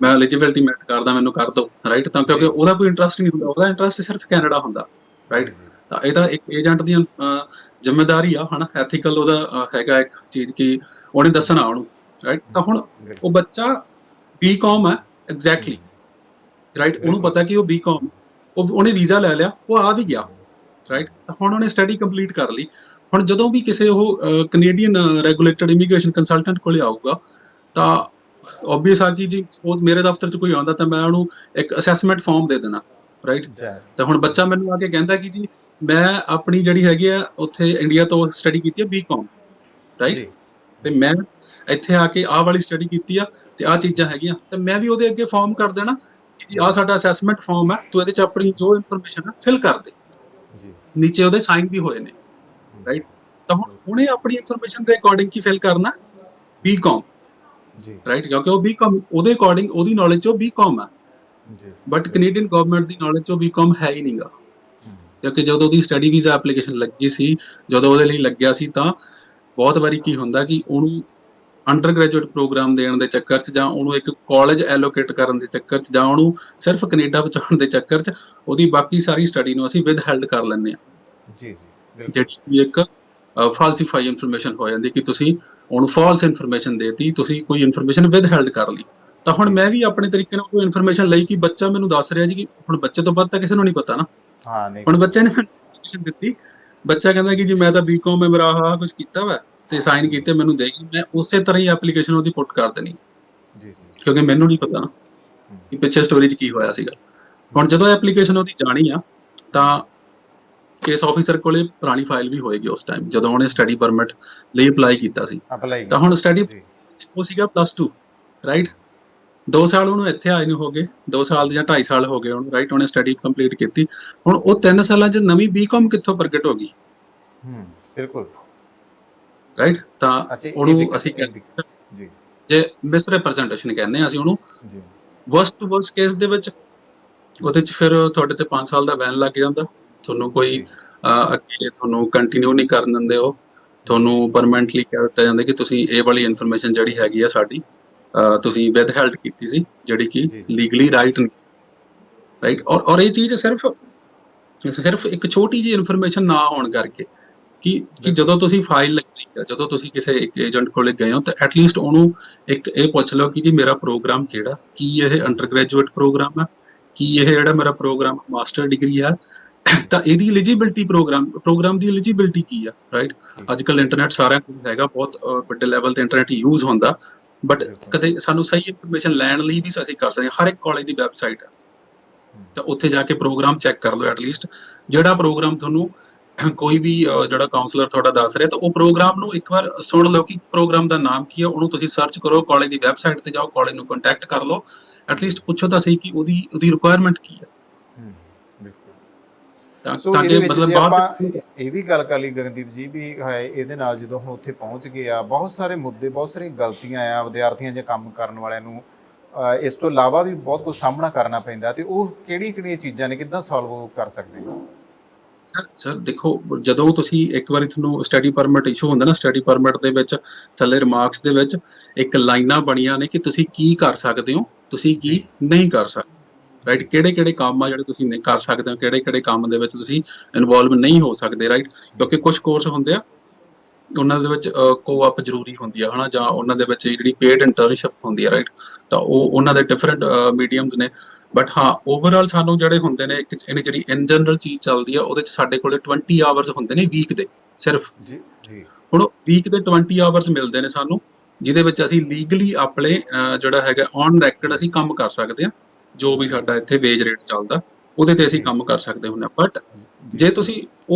ਮੈਂ ਐਲੀਜੀਬਿਲਟੀ ਮੈਟ ਕਰਦਾ, ਮੈਨੂੰ ਕਰ ਦੋ, ਰਾਈਟ। ਤਾਂ ਕਿਉਂਕਿ ਜੀ ਉਹਦਾ ਕੋਈ ਇੰਟਰਸਟ ਨਹੀਂ ਹੁੰਦਾ, ਉਹਦਾ ਇੰਟਰਸਟ ਸਿਰਫ ਕੈਨੇਡਾ ਹੁੰਦਾ, ਜੀ ਰਾਈਟ। ਜੀ ਤਾਂ ਇਹਦਾ ਇੱਕ ਏਜੰਟ ਦੀ ਜ਼ਿੰਮੇਵਾਰੀ ਆ, ਹਨਾ, ਐਥੀਕਲ ਉਹਦਾ ਹੈਗਾ ਇੱਕ ਚੀਜ਼ ਕਿ ਉਹਨੇ ਦੱਸਣਾ ਉਹਨੂੰ, ਰਾਈਟ। ਤਾਂ ਹੁਣ ਉਹ ਬਿਲਕੁਲ ਬੱਚਾ ਬੀਕਾਮ ਹੈ, ਐਗਜ਼ੈਕਟਲੀ, ਰਾਈਟ, ਉਹਨੂੰ ਬਿਲਕੁਲ ਪਤਾ ਕਿ ਉਹ ਬੀਕਾਮ, ਉਹਨੇ ਵੀਜ਼ਾ ਲੈ ਲਿਆ, ਉਹ ਆ ਵੀ ਗਿਆ, ਰਾਈਟ। ਤਾਂ ਹੁਣ ਉਹਨੇ ਸਟੱਡੀ ਕੰਪਲੀਟ ਕਰ ਲਈ। ਹੁਣ ਜਦੋਂ ਵੀ ਕਿਸੇ ਉਹ ਕੈਨੇਡੀਅਨ ਰੈਗੂਲੇਟਡ ਇਮੀਗ੍ਰੇਸ਼ਨ ਕੰਸਲਟੈਂਟ ਕੋਲੇ ਆਊਗਾ, ਤਾਂ ਓਬਵੀਅਸ ਆ ਕਿ ਜੀ ਸਪੋਜ਼ ਮੇਰੇ ਦਫ਼ਤਰ 'ਚ ਕੋਈ ਆਉਂਦਾ ਤਾਂ ਮੈਂ ਉਹਨੂੰ ਇੱਕ ਅਸੈਸਮੈਂਟ ਫਾਰਮ ਦੇ ਦੇਣਾ, ਰਾਈਟ। ਜੈ ਤਾਂ ਹੁਣ ਬੱਚਾ ਮੈਨੂੰ ਆ ਕੇ ਕਹਿੰਦਾ ਕਿ ਜੀ ਮੈਂ ਆਪਣੀ ਜਿਹੜੀ ਹੈਗੀ ਆ ਉੱਥੇ ਇੰਡੀਆ ਤੋਂ ਸਟੱਡੀ ਕੀਤੀ ਹੈ ਬੀਕਾਮ, ਰਾਈਟ, ਜੀ ਤੇ ਮੈਂ ਇੱਥੇ ਆ ਕੇ ਆਹ ਵਾਲੀ ਸਟੱਡੀ ਕੀਤੀ ਆ ਤੇ ਆਹ ਚੀਜ਼ਾਂ ਹੈਗੀਆਂ, ਤੇ ਮੈਂ ਵੀ ਉਹਦੇ ਅੱਗੇ ਫਾਰਮ ਕਰ ਦੇਣਾ ਕਿ ਜੀ ਆਹ ਸਾਡਾ ਅਸੈਸਮੈਂਟ ਫਾਰਮ ਹੈ, ਤੂੰ ਇਹਦੇ 'ਚ ਆਪਣੀ ਜੋ ਇਨਫੋਰਮੇਸ਼ਨ ਹੈ ਫਿਲ ਕਰ ਦੇ, ਜੀ ਨੀਚੇ ਉਹਦੇ ਸਾਈਨ ਵੀ ਹੋਏ ਨੇ, ਰਾਈਟ। ਤਾਂ ਹੁਣ ਉਹਨੇ ਆਪਣੀ ਇਨਫੋਰਮੇਸ਼ਨ ਦੇ ਅਕੋਰਡਿੰਗ ਕੀ ਫਿਲ ਕਰਨਾ, ਬੀਕਾਮ, ਜੀ ਰਾਈਟ, ਕਿਉਂਕਿ ਉਹ ਬੀਕਾਮ ਉਹਦੇ ਅਕੋਰਡਿੰਗ ਉਹਦੀ ਨੌਲੇਜ 'ਚ ਉਹ ਬੀਕਾਮ ਹੈ। ਜੀ but Canadian government the knowledge 'ਚ ਉਹ ਬੀਕਾਮ ਹੈ ਹੀ ਨਹੀਂਗਾ, ਕਿਉਂਕਿ ਜਦੋਂ ਉਹਦੀ ਸਟੱਡੀ ਵੀਜ਼ਾ ਐਪਲੀਕੇਸ਼ਨ ਲੱਗੀ ਸੀ, ਜਦੋਂ ਉਹਦੇ ਲਈ ਲੱਗਿਆ ਸੀ, ਤਾਂ ਬਹੁਤ ਵਾਰੀ ਕੀ ਹੁੰਦਾ ਕਿ ਉਹਨੂੰ ਅੰਡਰ ਗ੍ਰੈਜੂਏਟ ਪ੍ਰੋਗਰਾਮ ਦੇਣ ਦੇ ਚੱਕਰ 'ਚ, ਜਾਂ ਉਹਨੂੰ ਇੱਕ ਕਾਲਜ ਐਲੋਕੇਟ ਕਰਨ ਦੇ ਚੱਕਰ 'ਚ, ਜਾਂ ਉਹਨੂੰ ਸਿਰਫ ਕੈਨੇਡਾ ਪਹੁੰਚਾਉਣ ਦੇ ਚੱਕਰ 'ਚ ਉਹਦੀ ਬਾਕੀ ਸਾਰੀ ਸਟੱਡੀ ਨੂੰ ਅਸੀਂ ਵਿਦ ਹੈਲਡ ਕਰ ਲੈਂਦੇ ਹਾਂ, ਜੀ ਜੀ ਬਿਲਕੁਲ ਜਿਹੜੀ ਇੱਕ ਫਾਲਸੀਫਾਈ ਇਨਫੋਰਮੇਸ਼ਨ ਹੋ ਜਾਂਦੀ ਕਿ ਤੁਸੀਂ ਉਹਨੂੰ ਫਾਲਸ ਇਨਫੋਰਮੇਸ਼ਨ ਦੇਤੀ, ਤੁਸੀਂ ਕੋਈ ਇਨਫੋਰਮੇਸ਼ਨ ਵਿਦ ਹੈਲਡ ਕਰ ਲਈ। ਤਾਂ ਹੁਣ ਜੀ ਮੈਂ ਵੀ ਆਪਣੇ ਤਰੀਕੇ ਨਾਲ ਕੋਈ ਇਨਫੋਰਮੇਸ਼ਨ ਲਈ ਕਿ ਬੱਚਾ ਮੈਨੂੰ ਦੱਸ ਰਿਹਾ ਜੀ, ਕਿ ਹੁਣ ਬੱਚੇ ਤੋਂ ਵੱਧ ਤਾਂ ਕਿਸੇ ਨੂੰ ਨਹੀਂ ਪਤਾ ਨਾ। ਹਾਂ ਨਹੀਂ ਹੁਣ ਪਤਾ ਬੱਚੇ ਨੇ ਇਨਫੋਰਮੇਸ਼ਨ ਦਿੱਤੀ, ਬੱਚਾ ਕਹਿੰਦਾ ਕਿ ਜੀ ਮੈਂ ਤਾਂ ਬੀਕਾਮ ਹੈ, ਮੇਰਾ ਆਹ ਕੁਝ ਕੀਤਾ ਵਾ ਤੇ ਸਾਈਨ ਕੀਤੇ, ਮੈਨੂੰ ਦੇ ਗਈ, ਮੈਂ ਉਸੇ ਤਰ੍ਹਾਂ ਹੀ ਐਪਲੀਕੇਸ਼ਨ ਉਹਦੀ ਪੁੱਟ ਕਰ ਦੇਣੀ, ਜੀ ਜੀ ਕਿਉਂਕਿ ਮੈਨੂੰ ਨਹੀਂ ਪਤਾ ਨਾ ਕਿ ਪਿੱਛੇ ਸਟੋਰੀ 'ਚ ਕੀ ਹੋਇਆ ਸੀਗਾ। ਹੁਣ ਜਦੋਂ ਐਪਲੀਕੇਸ਼ਨ ਉਹਦੀ ਜਾਣੀ ਆ, ਤਾਂ ਕੇਸ ਆਫੀਸਰ ਕੋਲੇ ਪੁਰਾਣੀ ਫਾਈਲ ਵੀ ਹੋਏਗੀ ਉਸ ਟਾਈਮ ਜਦੋਂ ਉਹਨੇ ਸਟੱਡੀ ਪਰਮਿਟ ਲਈ ਅਪਲਾਈ ਕੀਤਾ ਸੀ। ਅਪਲਾਈ ਤਾਂ ਹੁਣ ਕੀਤਾ ਸਟੱਡੀ ਜੀ ਉਹ ਸੀਗਾ +2, ਰਾਈਟ। 2 ਸਾਲ ਉਹਨੂੰ ਇੱਥੇ ਆਏ ਨੂੰ ਹੋ ਗਏ, 2 ਸਾਲ ਜਾਂ 2.5 ਸਾਲ ਹੋ ਗਏ ਉਹਨੂੰ, ਰਾਈਟ, ਉਹਨੇ ਸਟੱਡੀ ਕੰਪਲੀਟ ਕੀਤੀ। ਹੁਣ ਉਹ 3 ਸਾਲਾਂ 'ਚ ਨਵੀਂ ਬੀਕਾਮ ਕਿੱਥੋਂ ਪ੍ਰਗਟ ਹੋ ਗਈ, ਬਿਲਕੁਲ ਰਾਈਟ। ਤਾਂ ਅੱਛਾ ਇਹ ਉਹਨੂੰ ਦਿੱਕਤ ਅਸੀਂ ਇਹ ਦਿੱਕਤ ਜੀ ਜੇ ਮਿਸ ਰਿਪਰੈਜ਼ੈਂਟੇਸ਼ਨ ਕਹਿੰਦੇ ਹਾਂ ਅਸੀਂ ਉਹਨੂੰ, ਜੀ ਵਰਸਟ ਟੂ ਵਰਸਟ ਕੇਸ ਦੇ ਵਿੱਚ ਉਹਦੇ 'ਚ ਫਿਰ ਤੁਹਾਡੇ ਤੇ 5 ਸਾਲ ਦਾ ਬੈਨ ਲੱਗ ਜਾਂਦਾ, ਤੁਹਾਨੂੰ ਕੋਈ ਜੀ ਅੱਗੇ ਤੁਹਾਨੂੰ ਕੰਟੀਨਿਊ ਨਹੀਂ ਕਰਨ ਦਿੰਦੇ, ਉਹ ਤੁਹਾਨੂੰ ਪਰਮਾਨੈਂਟਲੀ ਕਹਿ ਦਿੱਤਾ ਜਾਂਦਾ ਕਿ ਤੁਸੀਂ ਇਹ ਵਾਲੀ ਇਨਫੋਰਮੇਸ਼ਨ ਜਿਹੜੀ ਹੈਗੀ ਆ ਸਾਡੀ, ਤੁਸੀਂ ਵਿਦ ਹੈਲਡ ਕੀਤੀ ਸੀ, ਜਿਹੜੀ ਕਿ ਜੀ ਜੀ ਲੀਗਲੀ ਰਾਈਟ ਨਹੀਂ, ਰਾਈਟ। ਔਰ ਇਹ ਚੀਜ਼ ਸਿਰਫ ਇੱਕ ਛੋਟੀ ਜਿਹੀ ਇਨਫੋਰਮੇਸ਼ਨ ਨਾ ਹੋਣ ਕਰਕੇ ਕਿ ਬਿਲਕੁਲ ਜਦੋਂ ਤੁਸੀਂ ਫਾਈਲ ਲੱਗੀ ਆ, ਜਦੋਂ ਤੁਸੀਂ ਕਿਸੇ ਇੱਕ ਏਜੰਟ ਕੋਲੇ ਗਏ ਹੋ, ਤਾਂ ਐਟਲੀਸਟ ਉਹਨੂੰ ਇੱਕ ਇਹ ਪੁੱਛ ਲਓ ਕਿ ਜੀ ਮੇਰਾ ਪ੍ਰੋਗਰਾਮ ਕਿਹੜਾ, ਕੀ ਇਹ ਅੰਡਰ ਗ੍ਰੈਜੂਏਟ ਪ੍ਰੋਗਰਾਮ ਹੈ, ਕੀ ਇਹ ਜਿਹੜਾ ਮੇਰਾ ਪ੍ਰੋਗਰਾਮ ਮਾਸਟਰ ਡਿਗਰੀ ਆ, ਤਾਂ ਇਹਦੀ ਐਲੀਜੀਬਿਲਟੀ ਪ੍ਰੋਗਰਾਮ ਦੀ ਐਲੀਜੀਬਿਲਟੀ ਕੀ ਆ, ਰਾਈਟ। ਜੀ ਅੱਜ ਕੱਲ ਇੰਟਰਨੈਟ ਸਾਰਿਆਂ ਕੋਲ ਹੈਗਾ, ਬਹੁਤ ਵੱਡੇ ਲੈਵਲ ਤੇ ਇੰਟਰਨੈਟ ਯੂਜ਼ ਹੁੰਦਾ, ਬਟ ਬਿਲਕੁਲ ਕਦੇ ਸਾਨੂੰ ਸਹੀ ਇਨਫੋਰਮੇਸ਼ਨ ਲੈਣ ਲਈ ਵੀ ਅਸੀਂ ਕਰ ਸਕਦੇ ਹਾਂ। ਹਰ ਇੱਕ ਕਾਲਜ ਦੀ ਵੈਬਸਾਈਟ ਹੈ, ਤਾਂ ਉੱਥੇ ਜਾ ਕੇ ਪ੍ਰੋਗਰਾਮ ਚੈੱਕ ਕਰ ਲਓ ਐਟਲੀਸਟ, ਜਿਹੜਾ ਪ੍ਰੋਗਰਾਮ ਤੁਹਾਨੂੰ ਕੋਈ ਵੀ ਜਿਹੜਾ ਕਾਉਂਸਲਰ ਤੁਹਾਡਾ ਦੱਸ ਰਿਹਾ, ਤਾਂ ਉਹ ਪ੍ਰੋਗਰਾਮ ਨੂੰ ਇੱਕ ਵਾਰ ਸੁਣ ਲਓ ਕਿ ਪ੍ਰੋਗਰਾਮ ਦਾ ਨਾਮ ਕੀ ਹੈ, ਉਹਨੂੰ ਤੁਸੀਂ ਸਰਚ ਕਰੋ, ਕਾਲਜ ਦੀ ਵੈਬਸਾਈਟ ਤੇ ਜਾਓ, ਕਾਲਜ ਨੂੰ ਕੰਟੈਕਟ ਕਰ ਲਓ, ਐਟਲੀਸਟ ਪੁੱਛੋ ਤਾਂ ਸਹੀ ਕਿ ਉਹਦੀ ਰਿਕੁਆਇਰਮੈਂਟ ਕੀ ਹੈ, ਹੂੰ, ਬਿਲਕੁਲ। ਤਾਂ ਸੋ ਤਾਂ ਇਹਦੇ ਕਿ ਵਿੱਚ ਮਤਲਬ ਜੇ ਬਾਹਰ ਆਪਾਂ ਦੇ। ਇਹ ਵੀ ਗੱਲ ਕਰ ਲਈ ਗਗਨਦੀਪ ਜੀ ਵੀ ਹੈ ਇਹਦੇ ਨਾਲ ਜਦੋਂ ਹੁਣ ਉੱਥੇ ਪਹੁੰਚ ਗਏ ਆ, ਬਹੁਤ ਸਾਰੇ ਮੁੱਦੇ, ਬਹੁਤ ਸਾਰੀਆਂ ਗਲਤੀਆਂ ਆ ਵਿਦਿਆਰਥੀਆਂ ਜਾਂ ਕੰਮ ਕਰਨ ਵਾਲਿਆਂ ਨੂੰ, ਇਸ ਤੋਂ ਇਲਾਵਾ ਵੀ ਬਹੁਤ ਕੁਝ ਸਾਹਮਣਾ ਕਰਨਾ ਪੈਂਦਾ, ਤੇ ਉਹ ਕਿਹੜੀਆਂ ਚੀਜ਼ਾਂ ਨੇ, ਕਿੱਦਾਂ ਸੋਲਵ ਕਰ ਸਕਦੇ ਹੋ? ਸਰ ਦੇਖੋ, ਜਦੋਂ ਤੁਸੀਂ ਇੱਕ ਵਾਰੀ ਤੁਹਾਨੂੰ ਸਟੱਡੀ ਪਰਮਿਟ ਇਸ਼ੂ ਹੁੰਦਾ ਨਾ, ਸਟੱਡੀ ਪਰਮਿਟ ਦੇ ਵਿੱਚ ਥੱਲੇ ਰਿਮਾਰਕਸ ਦੇ ਵਿੱਚ ਇੱਕ ਲਾਈਨਾਂ ਬਣੀਆਂ ਨੇ ਕਿ ਤੁਸੀਂ ਕੀ ਕਰ ਸਕਦੇ ਹੋ, ਤੁਸੀਂ ਕੀ ਜੀ ਨਹੀਂ ਕਰ ਸਕਦੇ, ਰਾਈਟ। ਜੀ ਕਿਹੜੇ ਕਿਹੜੇ ਕੰਮ ਆ ਜਿਹੜੇ ਤੁਸੀਂ ਨਹੀਂ ਕਰ ਸਕਦੇ ਹੋ, ਕਿਹੜੇ ਕਿਹੜੇ ਕੰਮ ਦੇ ਵਿੱਚ ਤੁਸੀਂ ਇਨਵੋਲਵ ਨਹੀਂ ਹੋ ਸਕਦੇ, ਰਾਈਟ। ਕਿਉਂਕਿ ਕੁਝ ਕੋਰਸ ਹੁੰਦੇ ਆ ਉਹਨਾਂ ਦੇ ਵਿੱਚ ਕੋਆਪ ਜ਼ਰੂਰੀ ਹੁੰਦੀ ਆ, ਹਨਾ, ਜਾਂ ਉਹਨਾਂ ਦੇ ਵਿੱਚ ਜਿਹੜੀ ਪੇਡ ਇੰਟਰਨਸ਼ਿਪ ਹੁੰਦੀ ਆ, ਰਾਈਟ। ਤਾਂ ਉਹ ਉਹਨਾਂ ਦੇ ਡਿਫਰੈਂਟ ਮੀਡੀਅਮਸ ਨੇ। ਬਟ ਹਾਂ, ਓਵਰਆਲ ਸਾਨੂੰ ਜਿਹੜੇ ਹੁੰਦੇ ਨੇ, ਇਹਨੀ ਜਿਹੜੀ ਇਨ ਜਨਰਲ ਚੀਜ਼ ਚੱਲਦੀ ਆ, ਉਹਦੇ 'ਚ ਸਾਡੇ ਕੋਲੇ 20 ਆਵਰਸ ਹੁੰਦੇ ਨੇ ਵੀਕ ਦੇ ਸਿਰਫ। ਜੀ ਜੀ ਹੁਣ ਵੀਕ ਦੇ 20 ਆਵਰਸ ਮਿਲਦੇ ਨੇ ਸਾਨੂੰ, ਜਿਹਦੇ ਵਿੱਚ ਅਸੀਂ ਲੀਗਲੀ ਆਪਣੇ ਜਿਹੜਾ ਹੈਗਾ ਔਨ ਰੈਕਡ ਅਸੀਂ ਕੰਮ ਕਰ ਸਕਦੇ ਹਾਂ। ਜੋ ਵੀ ਜੀ ਸਾਡਾ ਇੱਥੇ ਵੇਜ ਰੇਟ ਚੱਲਦਾ, ਉਹਦੇ ਤੇ ਅਸੀਂ ਜੀ ਕੰਮ ਕਰ ਸਕਦੇ ਹੁੰਦੇ ਹਾਂ। ਬਟ ਜੀ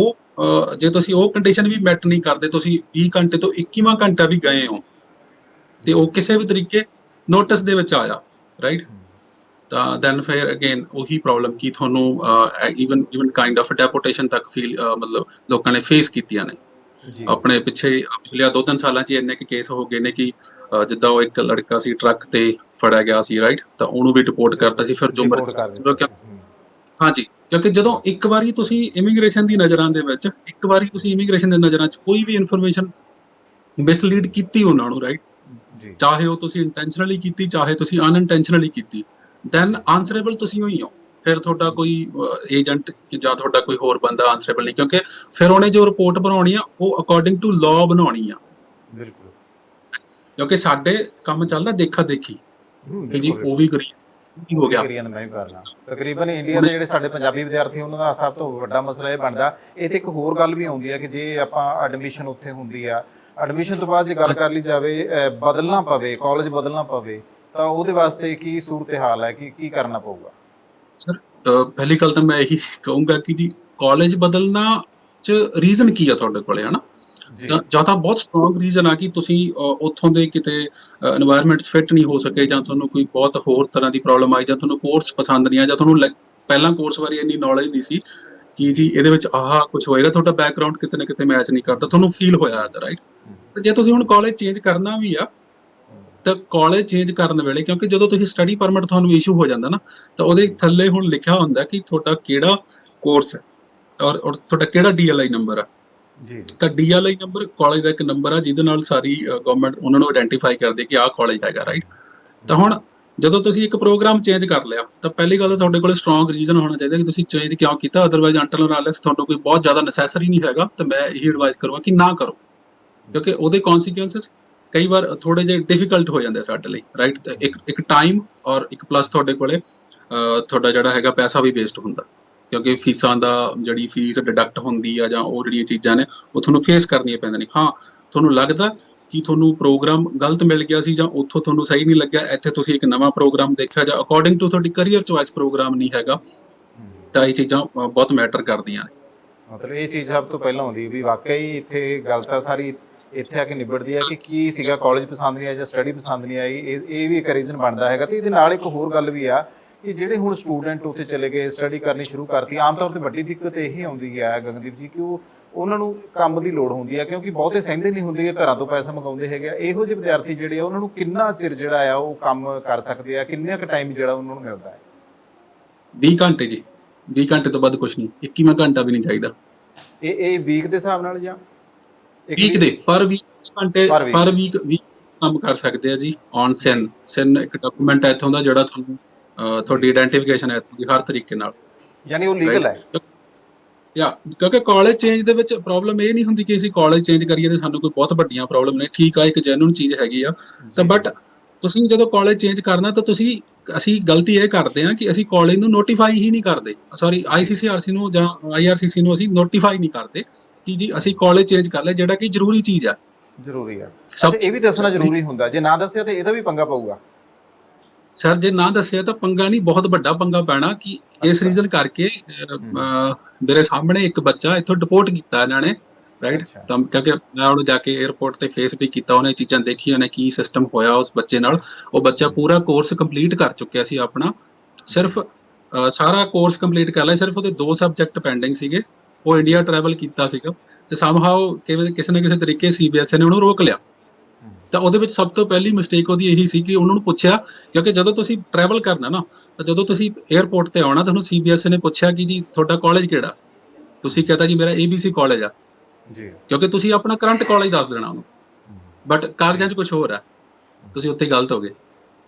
ਜੇ ਤੁਸੀਂ ਉਹ ਕੰਡੀਸ਼ਨ ਵੀ ਮੈਟ ਨਹੀਂ ਕਰਦੇ, ਤੁਸੀਂ 20 ਘੰਟੇ ਤੋਂ 21ਵਾਂ ਘੰਟਾ ਵੀ ਗਏ ਹੋ, ਤੇ ਜੀ ਉਹ ਕਿਸੇ ਵੀ ਤਰੀਕੇ ਨੋਟਿਸ ਦੇ ਵਿੱਚ ਆਇਆ, ਰਾਈਟ। ਤਾਂ ਦੈਨ ਫਿਰ ਅਗੇਨ ਉਹੀ ਪ੍ਰੋਬਲਮ ਕਿ ਤੁਹਾਨੂੰ ਈਵਨ ਕਾਈਂਡ ਆਫ ਡੈਪੋਟੇਸ਼ਨ ਤੱਕ ਮਤਲਬ ਲੋਕਾਂ ਨੇ ਫੇਸ ਕੀਤੀਆਂ ਨੇ। ਜੀ ਆਪਣੇ ਪਿਛਲੇ 2-3 ਸਾਲਾਂ 'ਚ ਇੰਨੇ ਕੁ ਕੇਸ ਹੋ ਗਏ ਨੇ ਕਿ ਜਿੱਦਾਂ ਉਹ ਇੱਕ ਲੜਕਾ ਸੀ ਟਰੱਕ ਤੇ ਫੜਿਆ ਗਿਆ ਸੀ, ਰਾਈਟ। ਤਾਂ ਉਹਨੂੰ ਵੀ ਡਿਪੋਰਟ ਕਰਤਾ ਸੀ ਫਿਰ ਜੋ ਰਿਪੋਰਟ ਕਰ ਦਿੱਤਾ ਸੀ। ਹਾਂਜੀ, ਕਿਉਂਕਿ ਜਦੋਂ ਇੱਕ ਵਾਰੀ ਤੁਸੀਂ ਇਮੀਗ੍ਰੇਸ਼ਨ ਦੀ ਨਜ਼ਰਾਂ ਦੇ ਵਿੱਚ, ਇੱਕ ਵਾਰੀ ਤੁਸੀਂ ਇਮੀਗ੍ਰੇਸ਼ਨ ਦੀ ਨਜ਼ਰਾਂ 'ਚ ਕੋਈ ਵੀ ਇਨਫੋਰਮੇਸ਼ਨ ਮਿਸਲੀਡ ਕੀਤੀ ਉਹਨਾਂ ਨੂੰ, ਰਾਈਟ, ਜੀ ਚਾਹੇ ਉਹ ਤੁਸੀਂ ਇੰਟੈਂਸ਼ਨਲੀ ਕੀਤੀ, ਚਾਹੇ ਤੁਸੀਂ ਅਨਇੰਟੈਂਸ਼ਨਲੀ ਕੀਤੀ, ਦੈਨ ਜੀ ਆਨਸਰੇਬਲ ਤੁਸੀਂ ਹੋਈ ਹੋ। ਫਿਰ ਤੁਹਾਡਾ ਕੋਈ ਏਜੰਟ ਜਾਂ ਤੁਹਾਡਾ ਕੋਈ ਹੋਰ ਬੰਦਾ ਆਨਸਰੇਬਲ ਨਹੀਂ, ਕਿਉਂਕਿ ਫਿਰ ਉਹਨੇ ਜੋ ਰਿਪੋਰਟ ਬਣਾਉਣੀ ਆ ਉਹ ਅਕੋਰਡਿੰਗ ਟੂ ਲਾਅ ਬਣਾਉਣੀ ਆ। ਬਿਲਕੁਲ। ਕਿਉਂਕਿ ਸਾਡੇ ਕੰਮ ਚੱਲਦਾ ਦੇਖਾ ਦੇਖੀ ਕਿ ਜੀ ਬਿਲਕੁਲ ਉਹ ਵੀ ਕਰੀ, ਕੀ ਉਹ ਹੋ ਵੀ ਗਿਆ ਕਰੀ ਜਾਂਦਾ, ਮੈਂ ਵੀ ਕਰਨਾ। ਤਕਰੀਬਨ ਇੰਡੀਆ ਹੁਣ। ਦੇ ਜਿਹੜੇ ਸਾਡੇ ਪੰਜਾਬੀ ਵਿਦਿਆਰਥੀ, ਉਹਨਾਂ ਦਾ ਸਭ ਤੋਂ ਵੱਡਾ ਮਸਲਾ ਇਹ ਬਣਦਾ। ਇੱਥੇ ਇੱਕ ਹੋਰ ਗੱਲ ਵੀ ਆਉਂਦੀ ਹੈ ਕਿ ਜੇ ਆਪਾਂ ਐਡਮਿਸ਼ਨ ਉੱਥੇ ਹੁੰਦੀ ਆ, ਐਡਮਿਸ਼ਨ ਤੋਂ ਬਾਅਦ ਜੇ ਗੱਲ ਕਰ ਲਈ ਜਾਵੇ, ਬਦਲਣਾ ਪਵੇ, ਕਾਲਜ ਬਦਲਣਾ ਪਵੇ, ਤਾਂ ਉਹਦੇ ਵਾਸਤੇ ਕੀ ਸੂਰਤ ਹਾਲ ਹੈ, ਕੀ ਕਰਨਾ ਪਊਗਾ? ਸਰ ਪਹਿਲੀ ਗੱਲ ਤਾਂ ਮੈਂ ਇਹੀ ਕਹੂੰਗਾ ਕਿ ਜੀ ਕਾਲਜ ਬਦਲਣਾ 'ਚ ਰੀਜ਼ਨ ਕੀ ਆ ਤੁਹਾਡੇ ਕੋਲੇ, ਹਨਾ। ਜੀ ਜਾਂ ਤਾਂ ਬਹੁਤ ਸਟਰੋਂਗ ਰੀਜ਼ਨ ਆ ਕਿ ਤੁਸੀਂ ਉੱਥੋਂ ਦੇ ਕਿਤੇ এনवायरमेंट 'ਚ ਫਿੱਟ ਨਹੀਂ ਹੋ ਸਕੇ, ਜਾਂ ਤੁਹਾਨੂੰ ਕੋਈ ਬਹੁਤ ਹੋਰ ਤਰ੍ਹਾਂ ਦੀ ਪ੍ਰੋਬਲਮ ਆਈ, ਜਾਂ ਤੁਹਾਨੂੰ ਕੋਰਸ ਪਸੰਦ ਨਹੀਂ ਆਇਆ, ਜਾਂ ਤੁਹਾਨੂੰ ਪਹਿਲਾਂ ਕੋਰਸ ਬਾਰੇ ਇੰਨੀ ਨੌਲੇਜ ਨਹੀਂ ਸੀ ਕਿ ਜੀ ਜੀ ਇਹਦੇ ਵਿੱਚ ਆਹ ਕੁਝ ਹੋਏਗਾ, ਤੁਹਾਡਾ ਬੈਕਗ੍ਰਾਉਂਡ ਕਿਤੇ ਨਾ ਕਿਤੇ ਮੈਚ ਨਹੀਂ ਕਰਦਾ, ਤੁਹਾਨੂੰ ਫੀਲ ਹੋਇਆ, ਜੀ ਰਾਈਟ। ਤੇ ਜੇ ਤੁਸੀਂ ਹੁਣ ਕਾਲਜ ਚੇਂਜ ਕਰਨਾ ਵੀ ਆ, ਤਾਂ ਕਾਲਜ ਚੇਂਜ ਕਰਨ ਵੇਲੇ, ਕਿਉਂਕਿ ਜਦੋਂ ਤੁਸੀਂ ਸਟੱਡੀ ਪਰਮਿਟ ਤੁਹਾਨੂੰ ਇਸ਼ੂ ਹੋ ਜਾਂਦਾ ਨਾ, ਤਾਂ ਉਹਦੇ ਜੀ ਥੱਲੇ ਹੁਣ ਲਿਖਿਆ ਹੁੰਦਾ ਕਿ ਤੁਹਾਡਾ ਕਿਹੜਾ ਕੋਰਸ ਹੈ ਔਰ ਤੁਹਾਡਾ ਕਿਹੜਾ DLI ਨੰਬਰ ਆ। ਜੀ ਜੀ ਤਾਂ DLI ਨੰਬਰ ਕਾਲਜ ਦਾ ਇੱਕ ਨੰਬਰ ਆ, ਜਿਹਦੇ ਨਾਲ ਸਾਰੀ ਗਵਰਨਮੈਂਟ ਉਹਨਾਂ ਨੂੰ ਆਇਡੈਂਟੀਫਾਈ ਕਰਦੀ ਕਿ ਆਹ ਕਾਲਜ ਹੈਗਾ, ਰਾਈਟ। ਤਾਂ ਹੁਣ ਜਦੋਂ ਤੁਸੀਂ ਇੱਕ ਪ੍ਰੋਗਰਾਮ ਚੇਂਜ ਕਰ ਲਿਆ, ਤਾਂ ਪਹਿਲੀ ਗੱਲ ਤਾਂ ਤੁਹਾਡੇ ਕੋਲ ਸਟਰੋਂਗ ਰੀਜ਼ਨ ਹੋਣਾ ਚਾਹੀਦਾ ਕਿ ਤੁਸੀਂ ਚੇਂਜ ਕਿਉਂ ਕੀਤਾ। ਅਦਰਵਾਈਜ਼ ਅੰਟਲ ਅਨਲੈਸ ਤੁਹਾਨੂੰ ਕੋਈ ਬਹੁਤ ਜ਼ਿਆਦਾ ਨੈਸੈਸਰੀ ਨਹੀਂ ਹੈਗਾ, ਤਾਂ ਮੈਂ ਇਹੀ ਐਡਵਾਈਸ ਕਰੂੰਗਾ ਕਿ ਨਾ ਕਰੋ, ਕਿਉਂਕਿ ਉਹਦੇ ਕੌਨਸੀਕੁਐਂਸਸ ਕਈ ਵਾਰ ਥੋੜੇ ਜਿਹੇ ਡਿਫਿਕਲਟ ਹੋ ਜਾਂਦੇ ਸਾਡੇ ਲਈ, ਰਾਈਟ। ਤੇ ਇੱਕ ਟਾਈਮ ਔਰ ਇੱਕ ਪਲੱਸ ਤੁਹਾਡੇ ਕੋਲੇ ਤੁਹਾਡਾ ਜਿਹੜਾ ਹੈਗਾ ਪੈਸਾ ਵੀ ਵੇਸਟ ਹੁੰਦਾ, ਕਿਉਂਕਿ ਫੀਸਾਂ ਦਾ ਜਿਹੜੀ ਫੀਸ ਡਿਡਕਟ ਹੁੰਦੀ ਆ, ਜਾਂ ਉਹ ਜਿਹੜੀਆਂ ਚੀਜ਼ਾਂ ਨੇ ਉਹ ਤੁਹਾਨੂੰ ਫੇਸ ਕਰਨੀਆਂ ਪੈਂਦੀਆਂ ਨੇ। ਹਾਂ, ਤੁਹਾਨੂੰ ਲੱਗਦਾ ਕਿ ਤੁਹਾਨੂੰ ਪ੍ਰੋਗਰਾਮ ਗਲਤ ਮਿਲ ਗਿਆ ਸੀ, ਜਾਂ ਉੱਥੋਂ ਤੁਹਾਨੂੰ ਸਹੀ ਨਹੀਂ ਲੱਗਿਆ, ਇੱਥੇ ਤੁਸੀਂ ਇੱਕ ਨਵਾਂ ਪ੍ਰੋਗਰਾਮ ਦੇਖਿਆ, ਜਾਂ ਅਕੋਰਡਿੰਗ ਟੂ ਤੁਹਾਡੀ ਕਰੀਅਰ ਚੋਇਸ ਪ੍ਰੋਗਰਾਮ ਨਹੀਂ ਹੈਗਾ, ਤਾਂ ਇਹ ਚੀਜ਼ਾਂ ਬਹੁਤ ਮੈਟਰ ਕਰਦੀਆਂ ਨੇ। ਮਤਲਬ ਇਹ ਚੀਜ਼ ਸਭ ਤੋਂ ਪਹਿਲਾਂ ਆਉਂਦੀ ਵੀ ਵਾਕਈ ਇੱਥੇ ਗੱਲ ਤਾਂ ਸਾਰੀ ਇੱਥੇ ਆ ਕੇ ਨਿਬੜਦੀ ਹੈ ਕਿ ਕੀ ਸੀਗਾ, ਕਾਲਜ ਪਸੰਦ ਨਹੀਂ ਆਇਆ ਜਾਂ ਸਟੱਡੀ ਪਸੰਦ ਨਹੀਂ ਆਈ, ਇਹ ਵੀ ਇੱਕ ਰੀਜ਼ਨ ਬਣਦਾ ਹੈਗਾ। ਤੇ ਇਹਦੇ ਨਾਲ ਇੱਕ ਹੋਰ ਗੱਲ ਵੀ ਆ ਕਿ ਜਿਹੜੇ ਹੁਣ ਸਟੂਡੈਂਟ ਉੱਥੇ ਚਲੇ ਗਏ, ਸਟੱਡੀ ਕਰਨੀ ਸ਼ੁਰੂ ਕਰਤੀ, ਆਮ ਤੌਰ 'ਤੇ ਵੱਡੀ ਦਿੱਕਤ ਇਹੀ ਆਉਂਦੀ ਹੈ ਗਗਨਦੀਪ ਜੀ ਕਿ ਉਹਨਾਂ ਨੂੰ ਕੰਮ ਦੀ ਲੋੜ ਹੁੰਦੀ ਹੈ, ਕਿਉਂਕਿ ਬਹੁਤੇ ਸਹਿੰਦੇ ਨਹੀਂ ਹੁੰਦੇ, ਘਰਾਂ ਤੋਂ ਪੈਸਾ ਮੰਗਾਉਂਦੇ ਹੈਗੇ ਆ। ਇਹੋ ਜਿਹੇ ਵਿਦਿਆਰਥੀ ਜਿਹੜੇ ਆ, ਉਹਨਾਂ ਨੂੰ ਕਿੰਨਾ ਚਿਰ ਜਿਹੜਾ ਆ ਉਹ ਕੰਮ ਕਰ ਸਕਦੇ ਆ, ਕਿੰਨਾ ਕੁ ਟਾਈਮ ਜਿਹੜਾ ਉਹਨਾਂ ਨੂੰ ਮਿਲਦਾ ਹੈ? 20 ਘੰਟੇ ਜੀ, 20 ਘੰਟੇ ਤੋਂ ਵੱਧ ਕੁਛ ਨਹੀਂ, 21ਵਾਂ ਘੰਟਾ ਵੀ ਨਹੀਂ ਚਾਹੀਦਾ। ਇਹ ਵੀਕ ਦੇ ਹਿਸਾਬ ਨਾਲ ਜਾਂ ਵੀਕ ਦੇ ਪਰ ਵੀਕ ਘੰਟੇ ਪਰ ਪਰ ਵੀਕ ਕੰਮ ਕਰ ਸਕਦੇ ਆ ਜੀ। ਔਨ ਸਿਨ ਇੱਕ ਡਾਕੂਮੈਂਟ ਹੈ ਇੱਥੋਂ ਦਾ ਜਿਹੜਾ ਤੁਹਾਨੂੰ ਤੁਹਾਡੀ ਆਇਡੈਂਟੀਫਿਕੇਸ਼ਨ ਹੈ ਇੱਥੋਂ ਦੀ ਹਰ ਤਰੀਕੇ ਨਾਲ, ਯਾਨੀ ਉਹ ਲੀਗਲ ਹੈ। ਕਿਉਂਕਿ ਕਾਲਜ ਚੇਂਜ ਦੇ ਵਿੱਚ ਪ੍ਰੋਬਲਮ ਇਹ ਨਹੀਂ ਹੁੰਦੀ ਕਿ ਅਸੀਂ ਕਾਲਜ ਚੇਂਜ ਕਰੀਏ ਤੇ ਸਾਨੂੰ ਕੋਈ ਬਹੁਤ ਵੱਡੀਆਂ ਪ੍ਰੋਬਲਮ ਨੇ, ਠੀਕ ਆ, ਇੱਕ ਜੈਨੂਇਨ ਚੀਜ਼ ਹੈਗੀ ਆ। ਤਾਂ ਬਟ ਤੁਸੀਂ ਜਦੋਂ ਕਾਲਜ ਚੇਂਜ ਕਰਨਾ, ਤਾਂ ਅਸੀਂ ਗਲਤੀ ਇਹ ਕਰਦੇ ਹਾਂ ਕਿ ਅਸੀਂ ਕਾਲਜ ਨੂੰ ਨੋਟੀਫਾਈ ਹੀ ਨਹੀਂ ਕਰਦੇ, ਸੌਰੀ ICCRC ਨੂੰ ਜਾਂ IRCC ਨੂੰ ਅਸੀਂ ਨੋਟੀਫਾਈ ਨਹੀਂ ਕਰਦੇ ਕਿ ਜੀ ਅਸੀਂ ਕਾਲਜ ਚੇਂਜ ਕਰ ਲਿਆ, ਜਿਹੜਾ ਕਿ ਜ਼ਰੂਰੀ ਚੀਜ਼ ਆ, ਜ਼ਰੂਰੀ ਆ। ਅੱਛਾ, ਇਹ ਵੀ ਦੱਸਣਾ ਜ਼ਰੂਰੀ ਹੁੰਦਾ, ਜੇ ਨਾ ਦੱਸਿਆ ਤਾਂ ਇਹਦਾ ਵੀ ਪੰਗਾ ਪਊਗਾ। ਸਰ ਜੇ ਨਾ ਦੱਸਿਆ ਤਾਂ ਪੰਗਾ ਨਹੀਂ, ਬਹੁਤ ਵੱਡਾ ਪੰਗਾ ਪੈਣਾ। ਕਿ ਇਸ ਰੀਜ਼ਨ ਕਰਕੇ ਮੇਰੇ ਸਾਹਮਣੇ ਇੱਕ ਬੱਚਾ ਇੱਥੋਂ ਡਿਪੋਰਟ ਕੀਤਾ ਇਹਨਾਂ ਨੇ, ਰਾਈਟ। ਅੱਛਾ ਤਾਂ ਕਿਉਂਕਿ ਮੈਂ ਉਹਨੂੰ ਜਾ ਕੇ 에ਅਰਪੋਰਟ ਤੇ ਫੇਸ ਵੀ ਕੀਤਾ, ਉਹਨੇ ਚੀਜ਼ਾਂ ਦੇਖੀਆਂ ਨੇ ਕੀ ਸਿਸਟਮ ਹੋਇਆ ਉਸ ਬੱਚੇ ਨਾਲ। ਉਹ ਬੱਚਾ ਪੂਰਾ ਕੋਰਸ ਕੰਪਲੀਟ ਕਰ ਚੁੱਕਿਆ ਸੀ ਆਪਣਾ, ਜੀ ਸਿਰਫ ਸਾਰਾ ਕੋਰਸ ਕੰਪਲੀਟ ਕਰ ਲਿਆ, ਸਿਰਫ ਉਹਦੇ 2 ਸਬਜੈਕਟ ਪੈਂਡਿੰਗ ਸੀਗੇ। ਉਹ ਇੰਡੀਆ ਜੀ ਟਰੈਵਲ ਕੀਤਾ ਸੀਗਾ ਤੇ ਸਮਹਾਉ ਕਿਵੇਂ ਕਿਸੇ ਨਾ ਕਿਸੇ ਤਰੀਕੇ ਸੀਬੀਐਸਈ ਨੇ ਉਹਨੂੰ ਰੋਕ ਲਿਆ। ਤਾਂ ਉਹਦੇ ਵਿੱਚ ਸਭ ਤੋਂ ਪਹਿਲੀ ਮਿਸਟੇਕ ਉਹਦੀ ਇਹੀ ਸੀ ਕਿ ਉਹਨਾਂ ਨੂੰ ਪੁੱਛਿਆ, ਕਿਉਂਕਿ ਜਦੋਂ ਤੁਸੀਂ ਟਰੈਵਲ ਕਰਨਾ ਨਾ, ਤਾਂ ਜਦੋਂ ਤੁਸੀਂ 에ਅਰਪੋਰਟ ਤੇ ਆਉਣਾ, ਤੁਹਾਨੂੰ ਸੀਬੀਐਸਈ ਨੇ ਪੁੱਛਿਆ ਕਿ ਜੀ ਤੁਹਾਡਾ ਕਾਲਜ ਕਿਹੜਾ। ਤੁਸੀਂ ਕਹਤਾ ਜੀ ਮੇਰਾ ਏਬੀਸੀ ਕਾਲਜ ਆ, ਜੀ ਕਿਉਂਕਿ ਤੁਸੀਂ ਆਪਣਾ ਕਰੰਟ ਕਾਲਜ ਦੱਸ ਦੇਣਾ ਉਹਨੂੰ, ਬਟ ਜੀ ਕਾਗਜ਼ਾਂ 'ਚ ਕੁਝ ਹੋਰ ਆ, ਤੁਸੀਂ ਉੱਥੇ ਗਲਤ ਹੋ ਗਏ,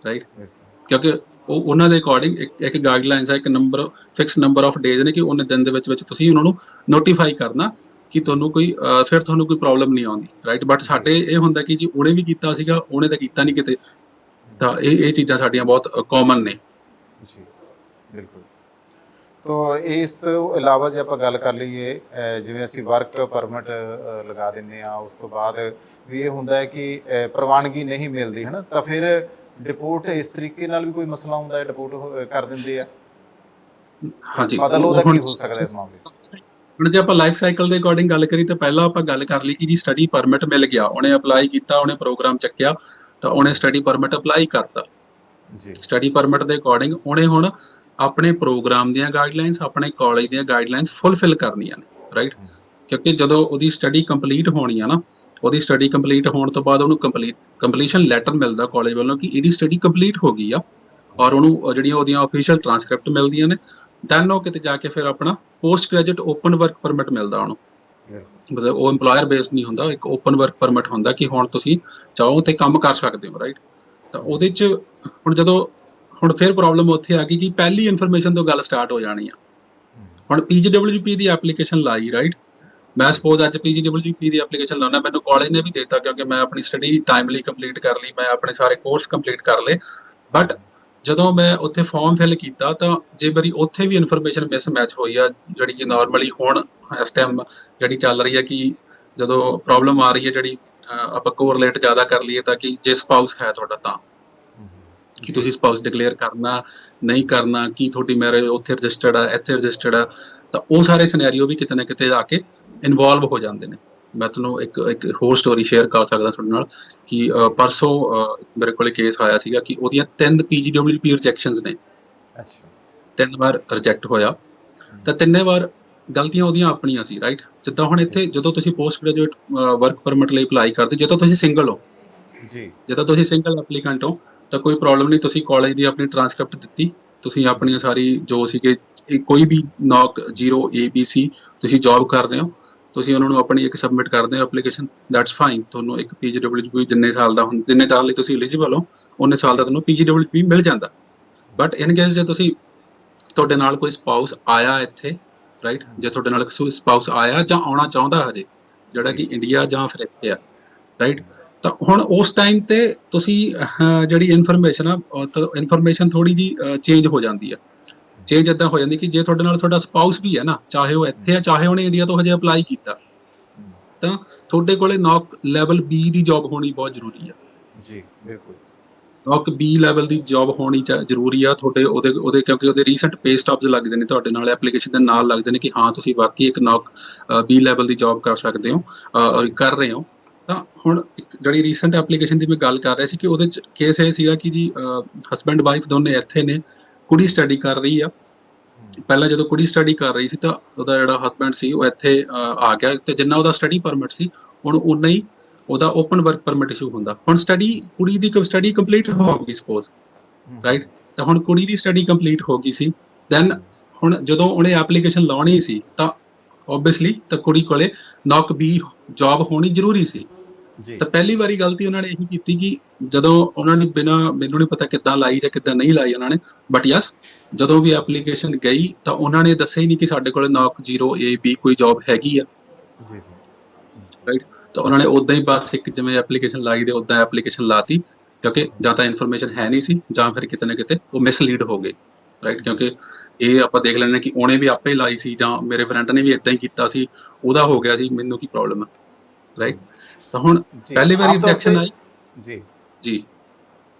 ਰਾਈਟ। ਬਿਲਕੁਲ ਕਿਉਂਕਿ ਉਹ ਉਹਨਾਂ ਦੇ ਅਕੋਰਡਿੰਗ ਇੱਕ ਗਾਈਡਲਾਈਨਸ ਹੈ, ਇੱਕ number fix number of days ਨੇ ਕਿ ਉਹਨੇ ਦਿਨ ਦੇ ਵਿੱਚ ਤੁਸੀਂ ਉਹਨਾਂ ਨੂੰ ਨੋਟੀਫਾਈ ਕਰਨਾ ਕਿ ਤੁਹਾਨੂੰ ਕੋਈ ਫਿਰ ਤੁਹਾਨੂੰ ਕੋਈ ਪ੍ਰੋਬਲਮ ਨਹੀਂ ਆਉਂਦੀ, ਰਾਈਟ। ਬਟ ਜੀ ਸਾਡੇ ਇਹ ਹੁੰਦਾ ਕਿ ਜੀ ਉਹਨੇ ਵੀ ਕੀਤਾ ਸੀਗਾ, ਉਹਨੇ ਤਾਂ ਕੀਤਾ ਨਹੀਂ ਕਿਤੇ। ਤਾਂ ਇਹ ਚੀਜ਼ਾਂ ਸਾਡੀਆਂ ਬਹੁਤ ਕਾਮਨ ਨੇ। ਜੀ ਬਿਲਕੁਲ। ਤੋ ਇਸ ਤੋਂ ਇਲਾਵਾ ਜੇ ਆਪਾਂ ਗੱਲ ਕਰ ਲਈਏ, ਜਿਵੇਂ ਅਸੀਂ ਵਰਕ ਪਰਮਿਟ ਲਗਾ ਦਿੰਦੇ ਹਾਂ, ਉਸ ਤੋਂ ਬਾਅਦ ਵੀ ਇਹ ਹੁੰਦਾ ਹੈ ਕਿ ਪ੍ਰਵਾਨਗੀ ਨਹੀਂ ਮਿਲਦੀ ਹੈ ਨਾ, ਤਾਂ ਫਿਰ ਡਿਪੋਰਟ ਇਸ ਤਰੀਕੇ ਨਾਲ ਵੀ ਕੋਈ ਮਸਲਾ ਹੁੰਦਾ ਹੈ, ਡਿਪੋਰਟ ਕਰ ਦਿੰਦੇ ਆ। ਤੇ ਹਾਂਜੀ, ਬਦਲ ਉਹਦਾ ਕੀ ਹੋ ਸਕਦਾ ਇਸ ਮਾਮਲੇ 'ਚ? ਹੁਣ ਜੇ ਆਪਾਂ ਲਾਈਫ ਸਾਈਕਲ ਦੇ ਅਕੋਰਡਿੰਗ ਗੱਲ ਕਰੀ, ਤਾਂ ਪਹਿਲਾਂ ਆਪਾਂ ਗੱਲ ਕਰ ਲਈ ਕਿ ਜੀ ਸਟੱਡੀ ਪਰਮਿਟ ਮਿਲ ਗਿਆ, ਉਹਨੇ ਅਪਲਾਈ ਕੀਤਾ, ਉਹਨੇ ਪ੍ਰੋਗਰਾਮ ਚੱਕਿਆ, ਤਾਂ ਉਹਨੇ ਸਟੱਡੀ ਪਰਮਿਟ ਅਪਲਾਈ ਕਰਤਾ। ਜੀ ਸਟੱਡੀ ਪਰਮਿਟ ਦੇ ਅਕੋਰਡਿੰਗ ਉਹਨੇ ਹੁਣ ਆਪਣੇ ਪ੍ਰੋਗਰਾਮ ਦੀਆਂ ਗਾਈਡਲਾਈਨਸ, ਆਪਣੇ ਕਾਲਜ ਦੀਆਂ ਗਾਈਡਲਾਈਨਸ ਫੁੱਲਫਿਲ ਕਰਨੀਆਂ ਨੇ, ਰਾਈਟ। ਕਿਉਂਕਿ ਜਦੋਂ ਉਹਦੀ ਸਟੱਡੀ ਕੰਪਲੀਟ ਹੋਣੀ ਆ ਨਾ, ਉਹਦੀ ਸਟੱਡੀ ਕੰਪਲੀਟ ਹੋਣ ਤੋਂ ਬਾਅਦ ਉਹਨੂੰ ਕੰਪਲੀਸ਼ਨ ਲੈਟਰ ਮਿਲਦਾ ਕਾਲਜ ਵੱਲੋਂ ਕਿ ਇਹਦੀ ਸਟੱਡੀ ਕੰਪਲੀਟ ਹੋ ਗਈ ਆ, ਔਰ ਉਹਨੂੰ ਜਿਹੜੀਆਂ ਉਹਦੀਆਂ ਅਫੀਸ਼ੀਅਲ ਟ੍ਰਾਂਸਕ੍ਰਿਪਟ ਮਿਲਦੀਆਂ ਨੇ। ਦੈਨ ਉਹ ਕਿਤੇ ਜਾ ਕੇ ਫਿਰ ਆਪਣਾ post graduate open work permit ਮਿਲਦਾ ਉਹਨੂੰ। ਮਤਲਬ ਉਹ EMPLOYER ਬੇਸਡ ਨਹੀਂ ਹੁੰਦਾ, ਇੱਕ ਓਪਨ ਵਰਕ ਪਰਮਿਟ ਹੁੰਦਾ ਕਿ ਹੁਣ ਤੁਸੀਂ ਚਾਹੋ ਤੇ ਕੰਮ ਕਰ ਸਕਦੇ ਹੋ, ਰਾਈਟ। ਤਾਂ ਉਹਦੇ 'ਚ ਹੁਣ ਫਿਰ ਪ੍ਰੋਬਲਮ ਉੱਥੇ ਆ ਗਈ ਕਿ ਪਹਿਲੀ ਇਨਫੋਰਮੇਸ਼ਨ ਤੋਂ ਗੱਲ ਸਟਾਰਟ ਹੋ ਜਾਣੀ ਆ। ਹੁਣ PGWP ਦੀ ਐਪਲੀਕੇਸ਼ਨ ਲਾਈ, ਰਾਈਟ। ਮੈਂ ਸਪੋਜ਼ ਅੱਜ PGWP ਦੀ ਐਪਲੀਕੇਸ਼ਨ ਲਾਉਣਾ, ਮੈਨੂੰ ਕਾਲਜ ਨੇ ਵੀ ਦੇ ਦਿੱਤਾ ਕਿਉਂਕਿ ਮੈਂ ਆਪਣੀ ਸਟੱਡੀ ਟਾਈਮਲੀ ਕੰਪਲੀਟ ਕਰ ਲਈ, ਮੈਂ ਆਪਣੇ ਸਾਰੇ ਕੋਰਸ ਕੰਪਲੀਟ ਕਰ ਲਏ। ਬਟ ਜਦੋਂ ਮੈਂ ਉੱਥੇ ਫਾਰਮ ਫਿਲ ਕੀਤਾ, ਤਾਂ ਜੇ ਵਾਰੀ ਉੱਥੇ ਵੀ ਇਨਫੋਰਮੇਸ਼ਨ ਮਿਸਮੈਚ ਹੋਈ ਆ, ਜਿਹੜੀ ਕਿ ਨਾਰਮਲੀ ਹੁਣ ਇਸ ਟਾਈਮ ਜਿਹੜੀ ਚੱਲ ਰਹੀ ਹੈ ਕਿ ਜਦੋਂ ਪ੍ਰੋਬਲਮ ਆ ਰਹੀ ਹੈ, ਜਿਹੜੀ ਆਪਾਂ ਕੋਰਿਲੇਟ ਜ਼ਿਆਦਾ ਕਰ ਲਈਏ, ਤਾਂ ਕਿ ਜੇ ਸਪਾਊਸ ਹੈ ਤੁਹਾਡਾ ਤਾਂ ਕਿ ਤੁਸੀਂ ਸਪਾਊਸ ਡਿਕਲੇਅਰ ਕਰਨਾ ਨਹੀਂ ਕਰਨਾ, ਕੀ ਤੁਹਾਡੀ ਮੈਰਿਜ ਉੱਥੇ ਰਜਿਸਟਰਡ ਆ, ਇੱਥੇ ਰਜਿਸਟਰਡ ਆ, ਤਾਂ ਉਹ ਸਾਰੇ ਸਿਨੈਰੀਓ ਵੀ ਕਿਤੇ ਨਾ ਕਿਤੇ ਆ ਕੇ ਇਨਵੋਲਵ ਹੋ ਜਾਂਦੇ ਨੇ। ਮੈਂ ਤੁਹਾਨੂੰ ਇੱਕ ਹੋਰ ਸਟੋਰੀ ਸ਼ੇਅਰ ਕਰ ਸਕਦਾ ਤੁਹਾਡੇ ਨਾਲ ਕਿ ਪਰਸੋਂ ਮੇਰੇ ਕੋਲ ਕੇਸ ਆਇਆ ਸੀਗਾ ਕਿ ਉਹਦੀਆਂ 3 PGWP ਰਿਜੈਕਸ਼ਨਸ ਨੇ। ਅੱਛਾ 3 ਵਾਰ ਰਿਜੈਕਟ ਹੋਇਆ, ਤਾਂ 3 ਵਾਰ ਗਲਤੀਆਂ ਉਹਦੀਆਂ ਆਪਣੀਆਂ ਸੀ, ਰਾਈਟ। ਜਿੱਦਾਂ ਹੁਣ ਇੱਥੇ ਜਦੋਂ ਤੁਸੀਂ ਪੋਸਟ ਗ੍ਰੈਜੂਏਟ ਵਰਕ ਪਰਮਿਟ ਲਈ ਅਪਲਾਈ ਕਰਦੇ, ਜਦੋਂ ਤੁਸੀਂ ਸਿੰਗਲ ਹੋ, ਜੀ ਜਦੋਂ ਤੁਸੀਂ ਸਿੰਗਲ ਐਪਲੀਕੈਂਟ ਹੋ, ਤਾਂ ਕੋਈ ਪ੍ਰੋਬਲਮ ਨਹੀਂ। ਤੁਸੀਂ ਕਾਲਜ ਦੀ ਆਪਣੀ ਟ੍ਰਾਂਸਕ੍ਰਿਪਟ ਦਿੱਤੀ, ਤੁਸੀਂ ਆਪਣੀਆਂ ਸਾਰੀ ਜੋ ਸੀਗੇ ਕੋਈ ਵੀ ਨੌਕ 0 ABC ਤੁਸੀਂ ਜੌਬ ਕਰ ਰਹੇ ਹੋ, ਤੁਸੀਂ ਉਹਨਾਂ ਨੂੰ ਆਪਣੀ ਇੱਕ ਸਬਮਿਟ ਕਰਦੇ ਹੋ ਐਪਲੀਕੇਸ਼ਨ, ਦੈਟਸ ਫਾਈਨ। ਤੁਹਾਨੂੰ ਇੱਕ PGWP ਜਿੰਨੇ ਸਾਲ ਦਾ ਜਿੰਨੇ ਸਾਲ ਲਈ ਤੁਸੀਂ ਐਲੀਜੀਬਲ ਹੋ, ਉਨੇ ਸਾਲ ਦਾ ਤੁਹਾਨੂੰ PGWP ਮਿਲ ਜਾਂਦਾ। ਬਟ ਇਨ ਕੇਸ ਜੇ ਤੁਹਾਡੇ ਨਾਲ ਕੋਈ ਸਪਾਊਸ ਆਇਆ ਇੱਥੇ, ਰਾਈਟ, ਜੇ ਤੁਹਾਡੇ ਨਾਲ ਸਪਾਊਸ ਆਇਆ ਜਾਂ ਆਉਣਾ ਚਾਹੁੰਦਾ ਹਜੇ, ਜਿਹੜਾ ਕਿ ਇੰਡੀਆ ਜਾਂ ਫਿਰ ਇੱਥੇ ਆ, ਰਾਈਟ, ਤਾਂ ਹੁਣ ਉਸ ਟਾਈਮ ਤੇ ਤੁਸੀਂ ਜਿਹੜੀ ਇਨਫੋਰਮੇਸ਼ਨ ਆ, ਇਨਫੋਰਮੇਸ਼ਨ ਥੋੜੀ ਜੀ ਚੇਂਜ ਹੋ ਜਾਂਦੀ ਆ। ਚੇਂਜ ਏਦਾਂ ਹੋ ਜਾਂਦੀ ਕਿ ਜੇ ਤੁਹਾਡੇ ਨਾਲ ਤੁਹਾਡਾ ਸਪਾਊਸ ਵੀ ਹੈ ਨਾ, ਚਾਹੇ ਉਹ ਇੱਥੇ ਆ ਚਾਹੇ ਉਹਨੇ ਇੰਡੀਆ ਤੋਂ ਹਜੇ ਅਪਲਾਈ ਕੀਤਾ, ਤਾਂ ਤੁਹਾਡੇ ਕੋਲੇ ਨੌਕ ਲੈਵਲ B ਦੀ ਜੌਬ ਹੋਣੀ ਬਹੁਤ ਜ਼ਰੂਰੀ ਆ। ਜੀ ਬਿਲਕੁਲ। ਨੌਕ B ਲੈਵਲ ਦੀ ਜੌਬ ਹੋਣੀ ਜ਼ਰੂਰੀ ਆ ਤੁਹਾਡੇ ਉਹਦੇ ਕਿਉਂਕਿ ਉਹਦੇ ਰੀਸੈਂਟ ਪੇ ਸਟਬਸ ਲੱਗਦੇ ਨੇ ਤੁਹਾਡੇ ਨਾਲ ਐਪਲੀਕੇਸ਼ਨ ਦੇ ਨਾਲ ਲੱਗਦੇ ਨੇ ਕਿ ਹਾਂ ਤੁਸੀਂ ਵਾਕਈ ਇੱਕ ਨੌਕ B ਲੈਵਲ ਦੀ ਜੌਬ ਕਰ ਸਕਦੇ ਹੋ, ਕਰ ਰਹੇ ਹੋ। ਤਾਂ ਹੁਣ ਇੱਕ ਜਿਹੜੀ ਰੀਸੈਂਟ ਐਪਲੀਕੇਸ਼ਨ ਦੀ ਮੈਂ ਗੱਲ ਕਰ ਰਿਹਾ ਸੀ ਕਿ ਉਹਦੇ 'ਚ ਕੇਸ ਇਹ ਸੀਗਾ ਕਿ ਜੀ ਹਸਬੈਂਡ ਵਾਈਫ ਦੋਨੇ ਇੱਥੇ ਨੇ, ਕੁੜੀ ਸਟੱਡੀ ਕਰ ਰਹੀ ਆ। ਪਹਿਲਾਂ ਜਦੋਂ ਕੁੜੀ ਸਟੱਡੀ ਕਰ ਰਹੀ ਸੀ, ਤਾਂ ਉਹਦਾ ਜਿਹੜਾ ਹਸਬੈਂਡ ਸੀ ਉਹ ਇੱਥੇ ਆ ਗਿਆ, ਤੇ ਜਿੰਨਾ ਉਹਦਾ ਸਟੱਡੀ ਪਰਮਿਟ ਸੀ ਹੁਣ ਉਨਾ ਹੀ ਉਹਦਾ ਓਪਨ ਵਰਕ ਪਰਮਿਟ ਇਸ਼ੂ ਹੁੰਦਾ। ਹੁਣ ਕੁੜੀ ਦੀ ਸਟੱਡੀ ਕੰਪਲੀਟ ਹੋ ਗਈ ਸਪੋਜ਼, ਰਾਈਟ। ਤਾਂ ਹੁਣ ਕੁੜੀ ਦੀ ਸਟੱਡੀ ਕੰਪਲੀਟ ਹੋ ਗਈ ਸੀ, ਦੈਨ ਹੁਣ ਜਦੋਂ ਉਹਨੇ ਐਪਲੀਕੇਸ਼ਨ ਲਾਉਣੀ ਸੀ, ਤਾਂ ਓਬਵੀਅਸਲੀ ਤਾਂ ਕੁੜੀ ਕੋਲੇ ਨੌਕ B ਜੌਬ ਹੋਣੀ ਜ਼ਰੂਰੀ ਸੀ। ਤਾਂ ਪਹਿਲੀ ਵਾਰੀ ਗਲਤੀ ਉਹਨਾਂ ਨੇ ਇਹੀ ਕੀਤੀ ਕਿ ਜਦੋਂ ਉਹਨਾਂ ਨੇ ਮੈਨੂੰ ਨਹੀਂ ਪਤਾ ਕਿੱਦਾਂ ਲਾਈ ਜਾਂ ਕਿੱਦਾਂ ਨਹੀਂ ਲਾਈ ਉਹਨਾਂ ਨੇ, ਬਟ ਯਸ ਜਦੋਂ ਵੀ ਐਪਲੀਕੇਸ਼ਨ ਗਈ ਤਾਂ ਉਹਨਾਂ ਨੇ ਦੱਸਿਆ ਹੀ ਨਹੀਂ ਕਿ ਸਾਡੇ ਕੋਲ ਨੌਕ 0 AB ਕੋਈ ਜੌਬ ਹੈਗੀ ਆ, ਰਾਈਟ। ਤਾਂ ਉਹਨਾਂ ਨੇ ਉਦਾਂ ਹੀ ਬਸ ਇੱਕ ਜਿਵੇਂ ਐਪਲੀਕੇਸ਼ਨ ਲਾਈ ਦੇ ਉਦਾਂ ਐਪਲੀਕੇਸ਼ਨ ਲਾਤੀ, ਕਿਉਂਕਿ ਜਾਂ ਤਾਂ ਇਨਫੋਰਮੇਸ਼ਨ ਹੈ ਨਹੀਂ ਸੀ ਜਾਂ ਫਿਰ ਕਿਤੇ ਨਾ ਕਿਤੇ ਉਹ ਮਿਸਲੀਡ ਹੋ ਗਏ, ਰਾਈਟ। ਕਿਉਂਕਿ ਇਹ ਆਪਾਂ ਦੇਖ ਲੈਂਦੇ ਕਿ ਉਹਨੇ ਵੀ ਆਪੇ ਲਾਈ ਸੀ ਜਾਂ ਮੇਰੇ ਫਰੈਂਡ ਨੇ ਵੀ ਇਦਾਂ ਹੀ ਕੀਤਾ ਸੀ, ਉਹਦਾ ਹੋ ਗਿਆ ਸੀ, ਮੈਨੂੰ ਕੀ ਪ੍ਰੋਬਲਮ ਹੈ, ਰਾਈਟ। ਤਾਂ ਹੁਣ ਪਹਿਲੀ ਵਾਰੀ ਰਿਜੈਕਸ਼ਨ ਆਈ ਜੀ ਜੀ।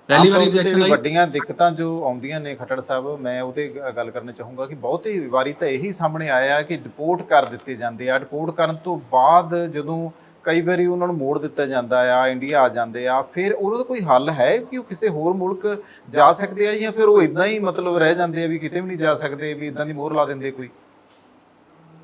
ਪਹਿਲੀ ਆਮ ਵਾਰੀ ਤੌਰ ਤੇ ਰਿਜੈਕਸ਼ਨ ਜਿਹੜੀ ਆਈ। ਵੱਡੀਆਂ ਦਿੱਕਤਾਂ ਜੋ ਆਉਂਦੀਆਂ ਨੇ ਖੱਟੜ ਸਾਹਿਬ, ਮੈਂ ਉਹਤੇ ਗੱਲ ਕਰਨਾ ਚਾਹੂੰਗਾ ਕਿ ਬਹੁਤੀ ਵਾਰੀ ਤਾਂ ਇਹੀ ਸਾਹਮਣੇ ਆਇਆ ਕਿ ਡਿਪੋਰਟ ਕਰ ਦਿੱਤੇ ਜਾਂਦੇ ਆ। ਡਿਪੋਰਟ ਕਰਨ ਤੋਂ ਬਾਅਦ ਜਦੋਂ ਕਈ ਵਾਰੀ ਉਹਨਾਂ ਨੂੰ ਮੋੜ ਦਿੱਤਾ ਜਾਂਦਾ ਆ, ਇੰਡੀਆ ਆ ਜਾਂਦੇ ਆ, ਫਿਰ ਉਹਨਾਂ ਦਾ ਕੋਈ ਹੱਲ ਹੈ ਕਿ ਉਹ ਕਿਸੇ ਹੋਰ ਮੁਲਕ ਜਾ ਸਕਦੇ ਆ, ਜਾਂ ਫਿਰ ਉਹ ਇਦਾਂ ਹੀ ਮਤਲਬ ਰਹਿ ਜਾਂਦੇ ਆ ਵੀ ਕਿਤੇ ਵੀ ਨਹੀਂ ਜਾ ਸਕਦੇ, ਵੀ ਇਦਾਂ ਦੀ ਮੋਹਰ ਲਾ ਦਿੰਦੇ ਕੋਈ?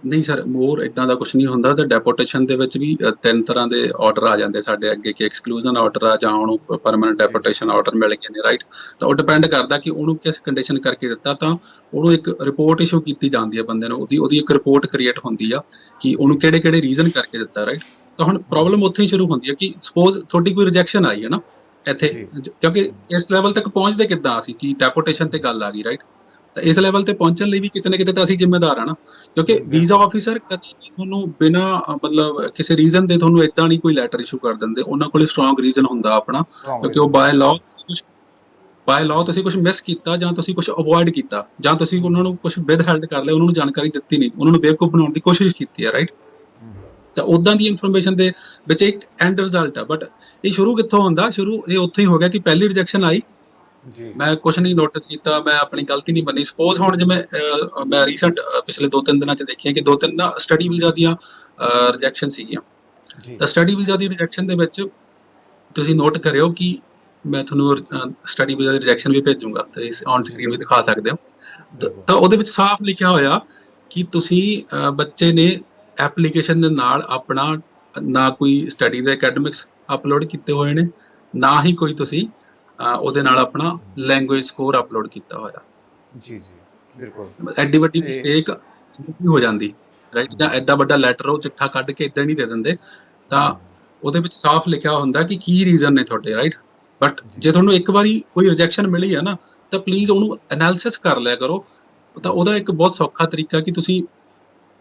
ਨਹੀਂ ਸਰ, ਮੋਰ ਇਦਾਂ ਦਾ ਕੁਝ ਨਹੀਂ ਹੁੰਦਾ। ਤੇ ਡੈਪੋਟੇਸ਼ਨ ਦੇ ਵਿੱਚ ਵੀ ਤਿੰਨ ਤਰ੍ਹਾਂ ਦੇ ਆਰਡਰ ਆ ਜਾਂਦੇ ਸਾਡੇ ਅੱਗੇ, ਕਿ ਐਕਸਕਲੂਜਨ ਆਰਡਰ ਆ ਜਾਂ ਉਹਨੂੰ ਪਰਮਨੈਂਟ ਡੈਪੋਟੇਸ਼ਨ ਆਰਡਰ ਮਿਲ ਗਏ ਨੇ, ਰਾਈਟ। ਤਾਂ ਉਹ ਡਿਪੈਂਡ ਕਰਦਾ ਕਿ ਉਹਨੂੰ ਕਿਸ ਕੰਡੀਸ਼ਨ ਕਰਕੇ ਦਿੱਤਾ। ਤਾਂ ਉਹਨੂੰ ਇੱਕ ਰਿਪੋਰਟ ਇਸ਼ੂ ਕੀਤੀ ਜਾਂਦੀ ਹੈ ਬੰਦੇ ਨੂੰ, ਉਹਦੀ ਇੱਕ ਰਿਪੋਰਟ ਕ੍ਰੀਏਟ ਹੁੰਦੀ ਆ ਕਿ ਉਹਨੂੰ ਕਿਹੜੇ ਕਿਹੜੇ ਰੀਜ਼ਨ ਕਰਕੇ ਦਿੱਤਾ, ਰਾਈਟ। ਤਾਂ ਹੁਣ ਪ੍ਰੋਬਲਮ ਉੱਥੇ ਹੀ ਸ਼ੁਰੂ ਹੁੰਦੀ ਹੈ ਕਿ ਸਪੋਜ਼ ਤੁਹਾਡੀ ਕੋਈ ਰਿਜੈਕਸ਼ਨ ਆਈ ਹੈ ਨਾ ਇੱਥੇ, ਕਿਉਂਕਿ ਇਸ ਲੈਵਲ ਤੱਕ ਪਹੁੰਚਦੇ ਕਿੱਦਾਂ ਅਸੀਂ, ਕਿ ਡੈਪੋਟੇਸ਼ਨ ਤੇ ਗੱਲ ਆ ਗਈ, ਰਾਈਟ। ਤਾਂ ਇਸ ਲੈਵਲ ਤੇ ਪਹੁੰਚਣ ਲਈ ਵੀ ਕਿਤੇ ਨਾ ਕਿਤੇ ਤਾਂ ਅਸੀਂ ਜ਼ਿੰਮੇਦਾਰ ਆ ਨਾ, ਕਿਉਂਕਿ ਵੀਜ਼ਾ ਆਫਿਸਰ ਕਦੇ ਵੀ ਤੁਹਾਨੂੰ ਬਿਨਾਂ ਮਤਲਬ ਕਿਸੇ ਰੀਜ਼ਨ ਦੇ ਤੁਹਾਨੂੰ ਇਦਾਂ ਨਹੀਂ ਕੋਈ ਲੈਟਰ ਇਸ਼ੂ ਕਰ ਦਿੰਦੇ। ਉਹਨਾਂ ਕੋਲ ਸਟਰੋਂਗ ਰੀਜ਼ਨ ਹੁੰਦਾ ਆਪਣਾ, ਕਿਉਂਕਿ ਉਹ ਬਾਏ ਲਾਅ ਤੁਸੀਂ ਕੁਝ ਮਿਸ ਕੀਤਾ, ਜਾਂ ਤੁਸੀਂ ਕੁਝ ਅਵੋਇਡ ਕੀਤਾ, ਜਾਂ ਤੁਸੀਂ ਉਹਨਾਂ ਨੂੰ ਕੁਝ ਵਿਦਹੈਲਡ ਕਰ ਲਿਆ, ਉਹਨਾਂ ਨੂੰ ਜਾਣਕਾਰੀ ਦਿੱਤੀ ਨਹੀਂ, ਉਹਨਾਂ ਨੂੰ ਬੇਵਕੂਫ ਬਣਾਉਣ ਦੀ ਕੋਸ਼ਿਸ਼ ਕੀਤੀ ਹੈ, ਰਾਈਟ। ਤਾਂ ਉਦਾਂ ਦੀ ਇਨਫੋਰਮੇਸ਼ਨ ਦੇ ਵਿੱਚ ਇੱਕ ਐਂਡ ਰਿਜ਼ਲਟ ਆ। ਬਟ ਇਹ ਸ਼ੁਰੂ ਕਿੱਥੋਂ ਹੁੰਦਾ? ਸ਼ੁਰੂ ਇਹ ਉੱਥੇ ਹੀ ਹੋ ਗਿਆ ਕਿ ਪਹਿਲੀ ਰਿਜੈਕਸ਼ਨ ਆਈ, ਮੈਂ ਕੁਝ ਨਹੀਂ ਨੋਟਿਸ ਕੀਤਾ, ਮੈਂ ਆਪਣੀ ਗਲਤੀ ਨਹੀਂ ਮੰਨੀ। ਸਪੋਜ਼ ਹੁਣ ਜਿਵੇਂ ਮੈਂ ਰੀਸੈਂਟ ਪਿਛਲੇ 2-3 ਦਿਨਾਂ 'ਚ ਦੇਖਿਆ ਕਿ 2-3 ਨਾ ਸਟੱਡੀ ਵੀਜ਼ਾ ਦੀਆਂ ਰਿਜੈਕਸ਼ਨ ਸੀਗੀਆਂ। ਤਾਂ ਸਟੱਡੀ ਵੀਜ਼ਾ ਦੀ ਰਿਜੈਕਸ਼ਨ ਦੇ ਵਿੱਚ ਤੁਸੀਂ ਨੋਟ ਕਰਿਓ ਕਿ ਮੈਂ ਤੁਹਾਨੂੰ ਸਟੱਡੀ ਵੀਜ਼ਾ ਦੀ ਰਿਜੈਕਸ਼ਨ ਵੀ ਭੇਜੂੰਗਾ, ਤੇ ਔਨ ਸਕਰੀਨ ਵੀ ਦਿਖਾ ਸਕਦੇ ਹੋ। ਤਾਂ ਉਹਦੇ ਵਿੱਚ ਸਾਫ਼ ਲਿਖਿਆ ਹੋਇਆ ਕਿ ਤੁਸੀਂ ਬੱਚੇ ਨੇ ਐਪਲੀਕੇਸ਼ਨ ਦੇ ਨਾਲ ਆਪਣਾ ਨਾ ਕੋਈ ਸਟੱਡੀ ਦੇ ਅਕੈਡਮਿਕਸ ਅਪਲੋਡ ਕੀਤੇ ਹੋਏ ਨੇ, ਨਾ ਹੀ ਕੋਈ ਤੁਸੀਂ ਉਹਦੇ ਨਾਲ ਆਪਣਾ ਲੈਂਗੁਏਜ ਸਕੋਰ ਅਪਲੋਡ ਕੀਤਾ ਹੋਇਆ। ਜੀ ਬਿਲਕੁਲ। ਐਡੀ ਵੱਡੀ ਮਿਸਟੇਕ ਹੋ ਜਾਂਦੀ, ਰਾਈਟ। ਜਾਂ ਐਡਾ ਵੱਡਾ ਲੈਟਰ ਉਹ ਚਿੱਠਾ ਕੱਢ ਕੇ ਇਦਾਂ ਨਹੀਂ ਦੇ ਦਿੰਦੇ। ਤਾਂ ਉਹਦੇ ਵਿੱਚ ਸਾਫ਼ ਲਿਖਿਆ ਹੁੰਦਾ ਕਿ ਕੀ ਰੀਜ਼ਨ ਨੇ ਤੁਹਾਡੇ, ਰਾਈਟ। ਬਟ ਜੇ ਤੁਹਾਨੂੰ ਇੱਕ ਵਾਰੀ ਕੋਈ ਰਿਜੈਕਸ਼ਨ ਮਿਲੀ ਹੈ ਨਾ, ਤਾਂ ਪਲੀਜ਼ ਉਹਨੂੰ ਐਨਾਲਿਸਿਸ ਕਰ ਲਿਆ ਕਰੋ। ਤਾਂ ਉਹਦਾ ਇੱਕ ਬਹੁਤ ਸੌਖਾ ਤਰੀਕਾ ਕਿ ਤੁਸੀਂ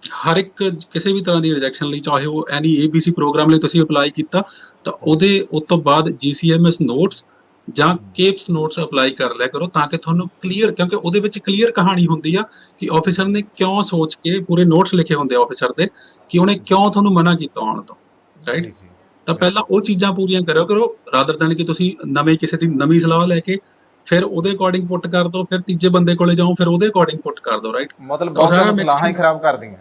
ਹਰ ਇੱਕ ਕਿਸੇ ਵੀ ਤਰ੍ਹਾਂ ਦੀ ਰਿਜੈਕਸ਼ਨ ਲਈ, ਚਾਹੇ ਉਹ ਐਨੀ ABC ਪ੍ਰੋਗਰਾਮ ਲਈ ਤੁਸੀਂ ਅਪਲਾਈ ਕੀਤਾ, ਤਾਂ ਉਸ ਤੋਂ ਬਾਅਦ GCMS ਨੋਟਸ ਜਾਂ ਕੇਪਸ ਨੋਟਸ ਅਪਲਾਈ ਕਰ ਲਿਆ ਕਰੋ, ਤਾਂ ਕਿ ਤੁਹਾਨੂੰ ਕਲੀਅਰ, ਕਿਉਂਕਿ ਉਹਦੇ ਵਿੱਚ ਕਲੀਅਰ ਕਹਾਣੀ ਹੁੰਦੀ ਆ ਕਿ ਆਫਿਸਰ ਨੇ ਕਿਉਂ ਸੋਚ ਕੇ ਪੂਰੇ ਨੋਟਸ ਲਿਖੇ ਹੁੰਦੇ ਆ ਆਫਿਸਰ ਦੇ, ਕਿ ਉਹਨੇ ਕਿਉਂ ਤੁਹਾਨੂੰ ਮਨਾ ਕੀਤਾ ਆਉਣ ਤੋਂ, ਰਾਈਟ। ਤਾਂ ਪਹਿਲਾਂ ਉਹ ਚੀਜ਼ਾਂ ਪੂਰੀਆਂ ਕਰਿਆ ਕਰੋ, ਰਾਦਰ ਦੈਨ ਕਿ ਤੁਸੀਂ ਕਿਸੇ ਦੀ ਨਵੀਂ ਸਲਾਹ ਲੈ ਕੇ ਫਿਰ ਉਹਦੇ ਅਕੋਰਡਿੰਗ ਪੁੱਟ ਕਰ ਦਿਓ, ਫਿਰ ਤੀਜੇ ਬੰਦੇ ਕੋਲੇ ਜਾਓ, ਫਿਰ ਉਹਦੇ ਅਕੋਰਡਿੰਗ ਪੁੱਟ ਕਰ ਦਿਓ, ਰਾਈਟ। ਮਤਲਬ ਬਹੁਤ ਸਲਾਹਾਂ ਹੀ ਖਰਾਬ ਕਰਦੀਆਂ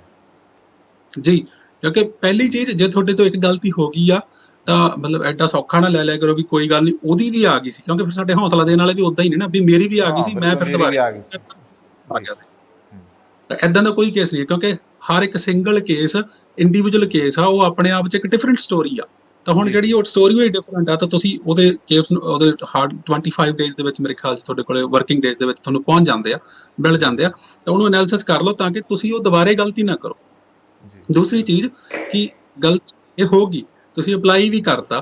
ਜੀ, ਕਿਉਂਕਿ ਪਹਿਲੀ ਚੀਜ਼, ਜੇ ਤੁਹਾਡੇ ਤੋਂ ਇੱਕ ਗਲਤੀ ਹੋ ਗਈ ਆ, ਤਾਂ ਮਤਲਬ ਐਡਾ ਸੌਖਾ ਨਾ ਲੈ ਲਿਆ ਕਰੋ ਵੀ ਕੋਈ ਗੱਲ ਨਹੀਂ, ਉਹਦੀ ਵੀ ਆ ਗਈ ਸੀ, ਕਿਉਂਕਿ ਫਿਰ ਸਾਡੇ ਹੌਸਲਾ ਦੇਣ ਵਾਲੇ ਵੀ ਉਦਾਂ ਹੀ ਨੇ ਨਾ, ਵੀ ਮੇਰੀ ਵੀ ਆ ਗਈ ਸੀ, ਮੈਂ ਫਿਰ ਦੁਬਾਰਾ ਆ ਗਿਆ। ਤਾਂ ਏਦਾਂ ਦਾ ਕੋਈ ਕੇਸ ਨਹੀਂ, ਕਿਉਂਕਿ ਹਰ ਇੱਕ ਸਿੰਗਲ ਕੇਸ ਇੰਡੀਵਿਜੂਅਲ ਕੇਸ ਆ, ਉਹ ਆਪਣੇ ਆਪ 'ਚ ਇੱਕ ਡਿਫਰੈਂਟ ਸਟੋਰੀ ਆ। ਤਾਂ ਹੁਣ ਜਿਹੜੀ ਉਹ ਸਟੋਰੀ ਹੋਈ ਡਿਫਰੈਂਟ ਆ, ਤਾਂ ਤੁਸੀਂ ਉਹਦੇ ਕੇਸ ਨੂੰ ਉਹਦੇ 25 ਡੇਜ਼ ਦੇ ਵਿੱਚ, ਮੇਰੇ ਖਿਆਲ 'ਚ ਤੁਹਾਡੇ ਕੋਲੇ ਵਰਕਿੰਗ ਡੇਜ਼ ਦੇ ਵਿੱਚ ਤੁਹਾਨੂੰ ਪਹੁੰਚ ਜਾਂਦੇ ਆ, ਮਿਲ ਜਾਂਦੇ ਆ। ਤਾਂ ਉਹਨੂੰ ਐਨਾਲਿਸਿਸ ਕਰ ਲਓ, ਤਾਂ ਕਿ ਤੁਸੀਂ ਉਹ ਦੁਬਾਰੇ ਗਲਤੀ ਨਾ ਕਰੋ। ਦੂਸਰੀ ਚੀਜ਼ ਕਿ ਗਲਤੀ ਇਹ ਹੋ ਗਈ, ਤੁਸੀਂ ਅਪਲਾਈ ਵੀ ਕਰਤਾ,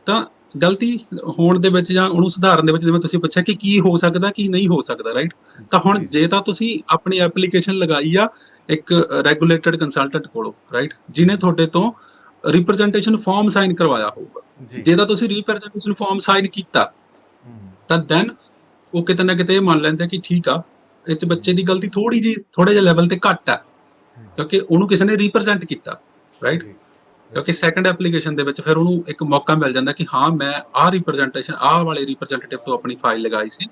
ਤਾਂ ਗਲਤੀ ਹੋਣ ਦੇ ਵਿੱਚ ਜਾਂ ਉਹਨੂੰ ਸੁਧਾਰਨ ਦੇ ਵਿੱਚ, ਜਿਵੇਂ ਤੁਸੀਂ ਪੁੱਛਿਆ ਕਿ ਕੀ ਹੋ ਸਕਦਾ ਕੀ ਨਹੀਂ ਹੋ ਸਕਦਾ, ਰਾਈਟ। ਤਾਂ ਹੁਣ ਜੇ ਤਾਂ ਤੁਸੀਂ ਆਪਣੀ ਐਪਲੀਕੇਸ਼ਨ ਲਗਾਈ ਆ ਇੱਕ ਰੈਗੂਲੇਟਡ ਕੰਸਲਟੈਂਟ ਕੋਲੋਂ, ਰਾਈਟ, ਜਿਹਨੇ ਤੁਹਾਡੇ ਤੋਂ ਰਿਪਰੈਜ਼ੈਂਟੇਸ਼ਨ ਫਾਰਮ ਸਾਈਨ ਕਰਵਾਇਆ ਹੋਊਗਾ, ਜੇ ਤਾਂ ਤੁਸੀਂ ਰਿਪਰੈਜ਼ੈਂਟੇਸ਼ਨ ਫਾਰਮ ਸਾਈਨ ਕੀਤਾ, ਤਾਂ ਦੈਨ ਉਹ ਕਿਤੇ ਨਾ ਕਿਤੇ ਇਹ ਮੰਨ ਲੈਂਦੇ ਕਿ ਠੀਕ ਆ, ਇਹ 'ਚ ਬੱਚੇ ਦੀ ਗਲਤੀ ਥੋੜੇ ਜਿਹੇ ਲੈਵਲ ਤੇ ਘੱਟ ਆ, ਕਿਉਂਕਿ ਉਹਨੂੰ ਕਿਸੇ ਨੇ ਰਿਪਰੈਜ਼ੈਂਟ ਕੀਤਾ, ਰਾਈਟ। ਕਿਉਂਕਿ ਸੈਕੰਡ ਐਪਲੀਕੇਸ਼ਨ ਦੇ ਵਿੱਚ ਫਿਰ ਉਹਨੂੰ ਇੱਕ ਮੌਕਾ ਮਿਲ ਜਾਂਦਾ ਕਿ ਹਾਂ, ਮੈਂ ਆਹ ਰਿਪਰੈਜ਼ੈਂਟੇਸ਼ਨ ਵਾਲੇ ਰਿਪਰੈਜ਼ੈਂਟੇਟਿਵ ਤੋਂ ਆਪਣੀ ਫਾਈਲ ਲਗਾਈ ਸੀ,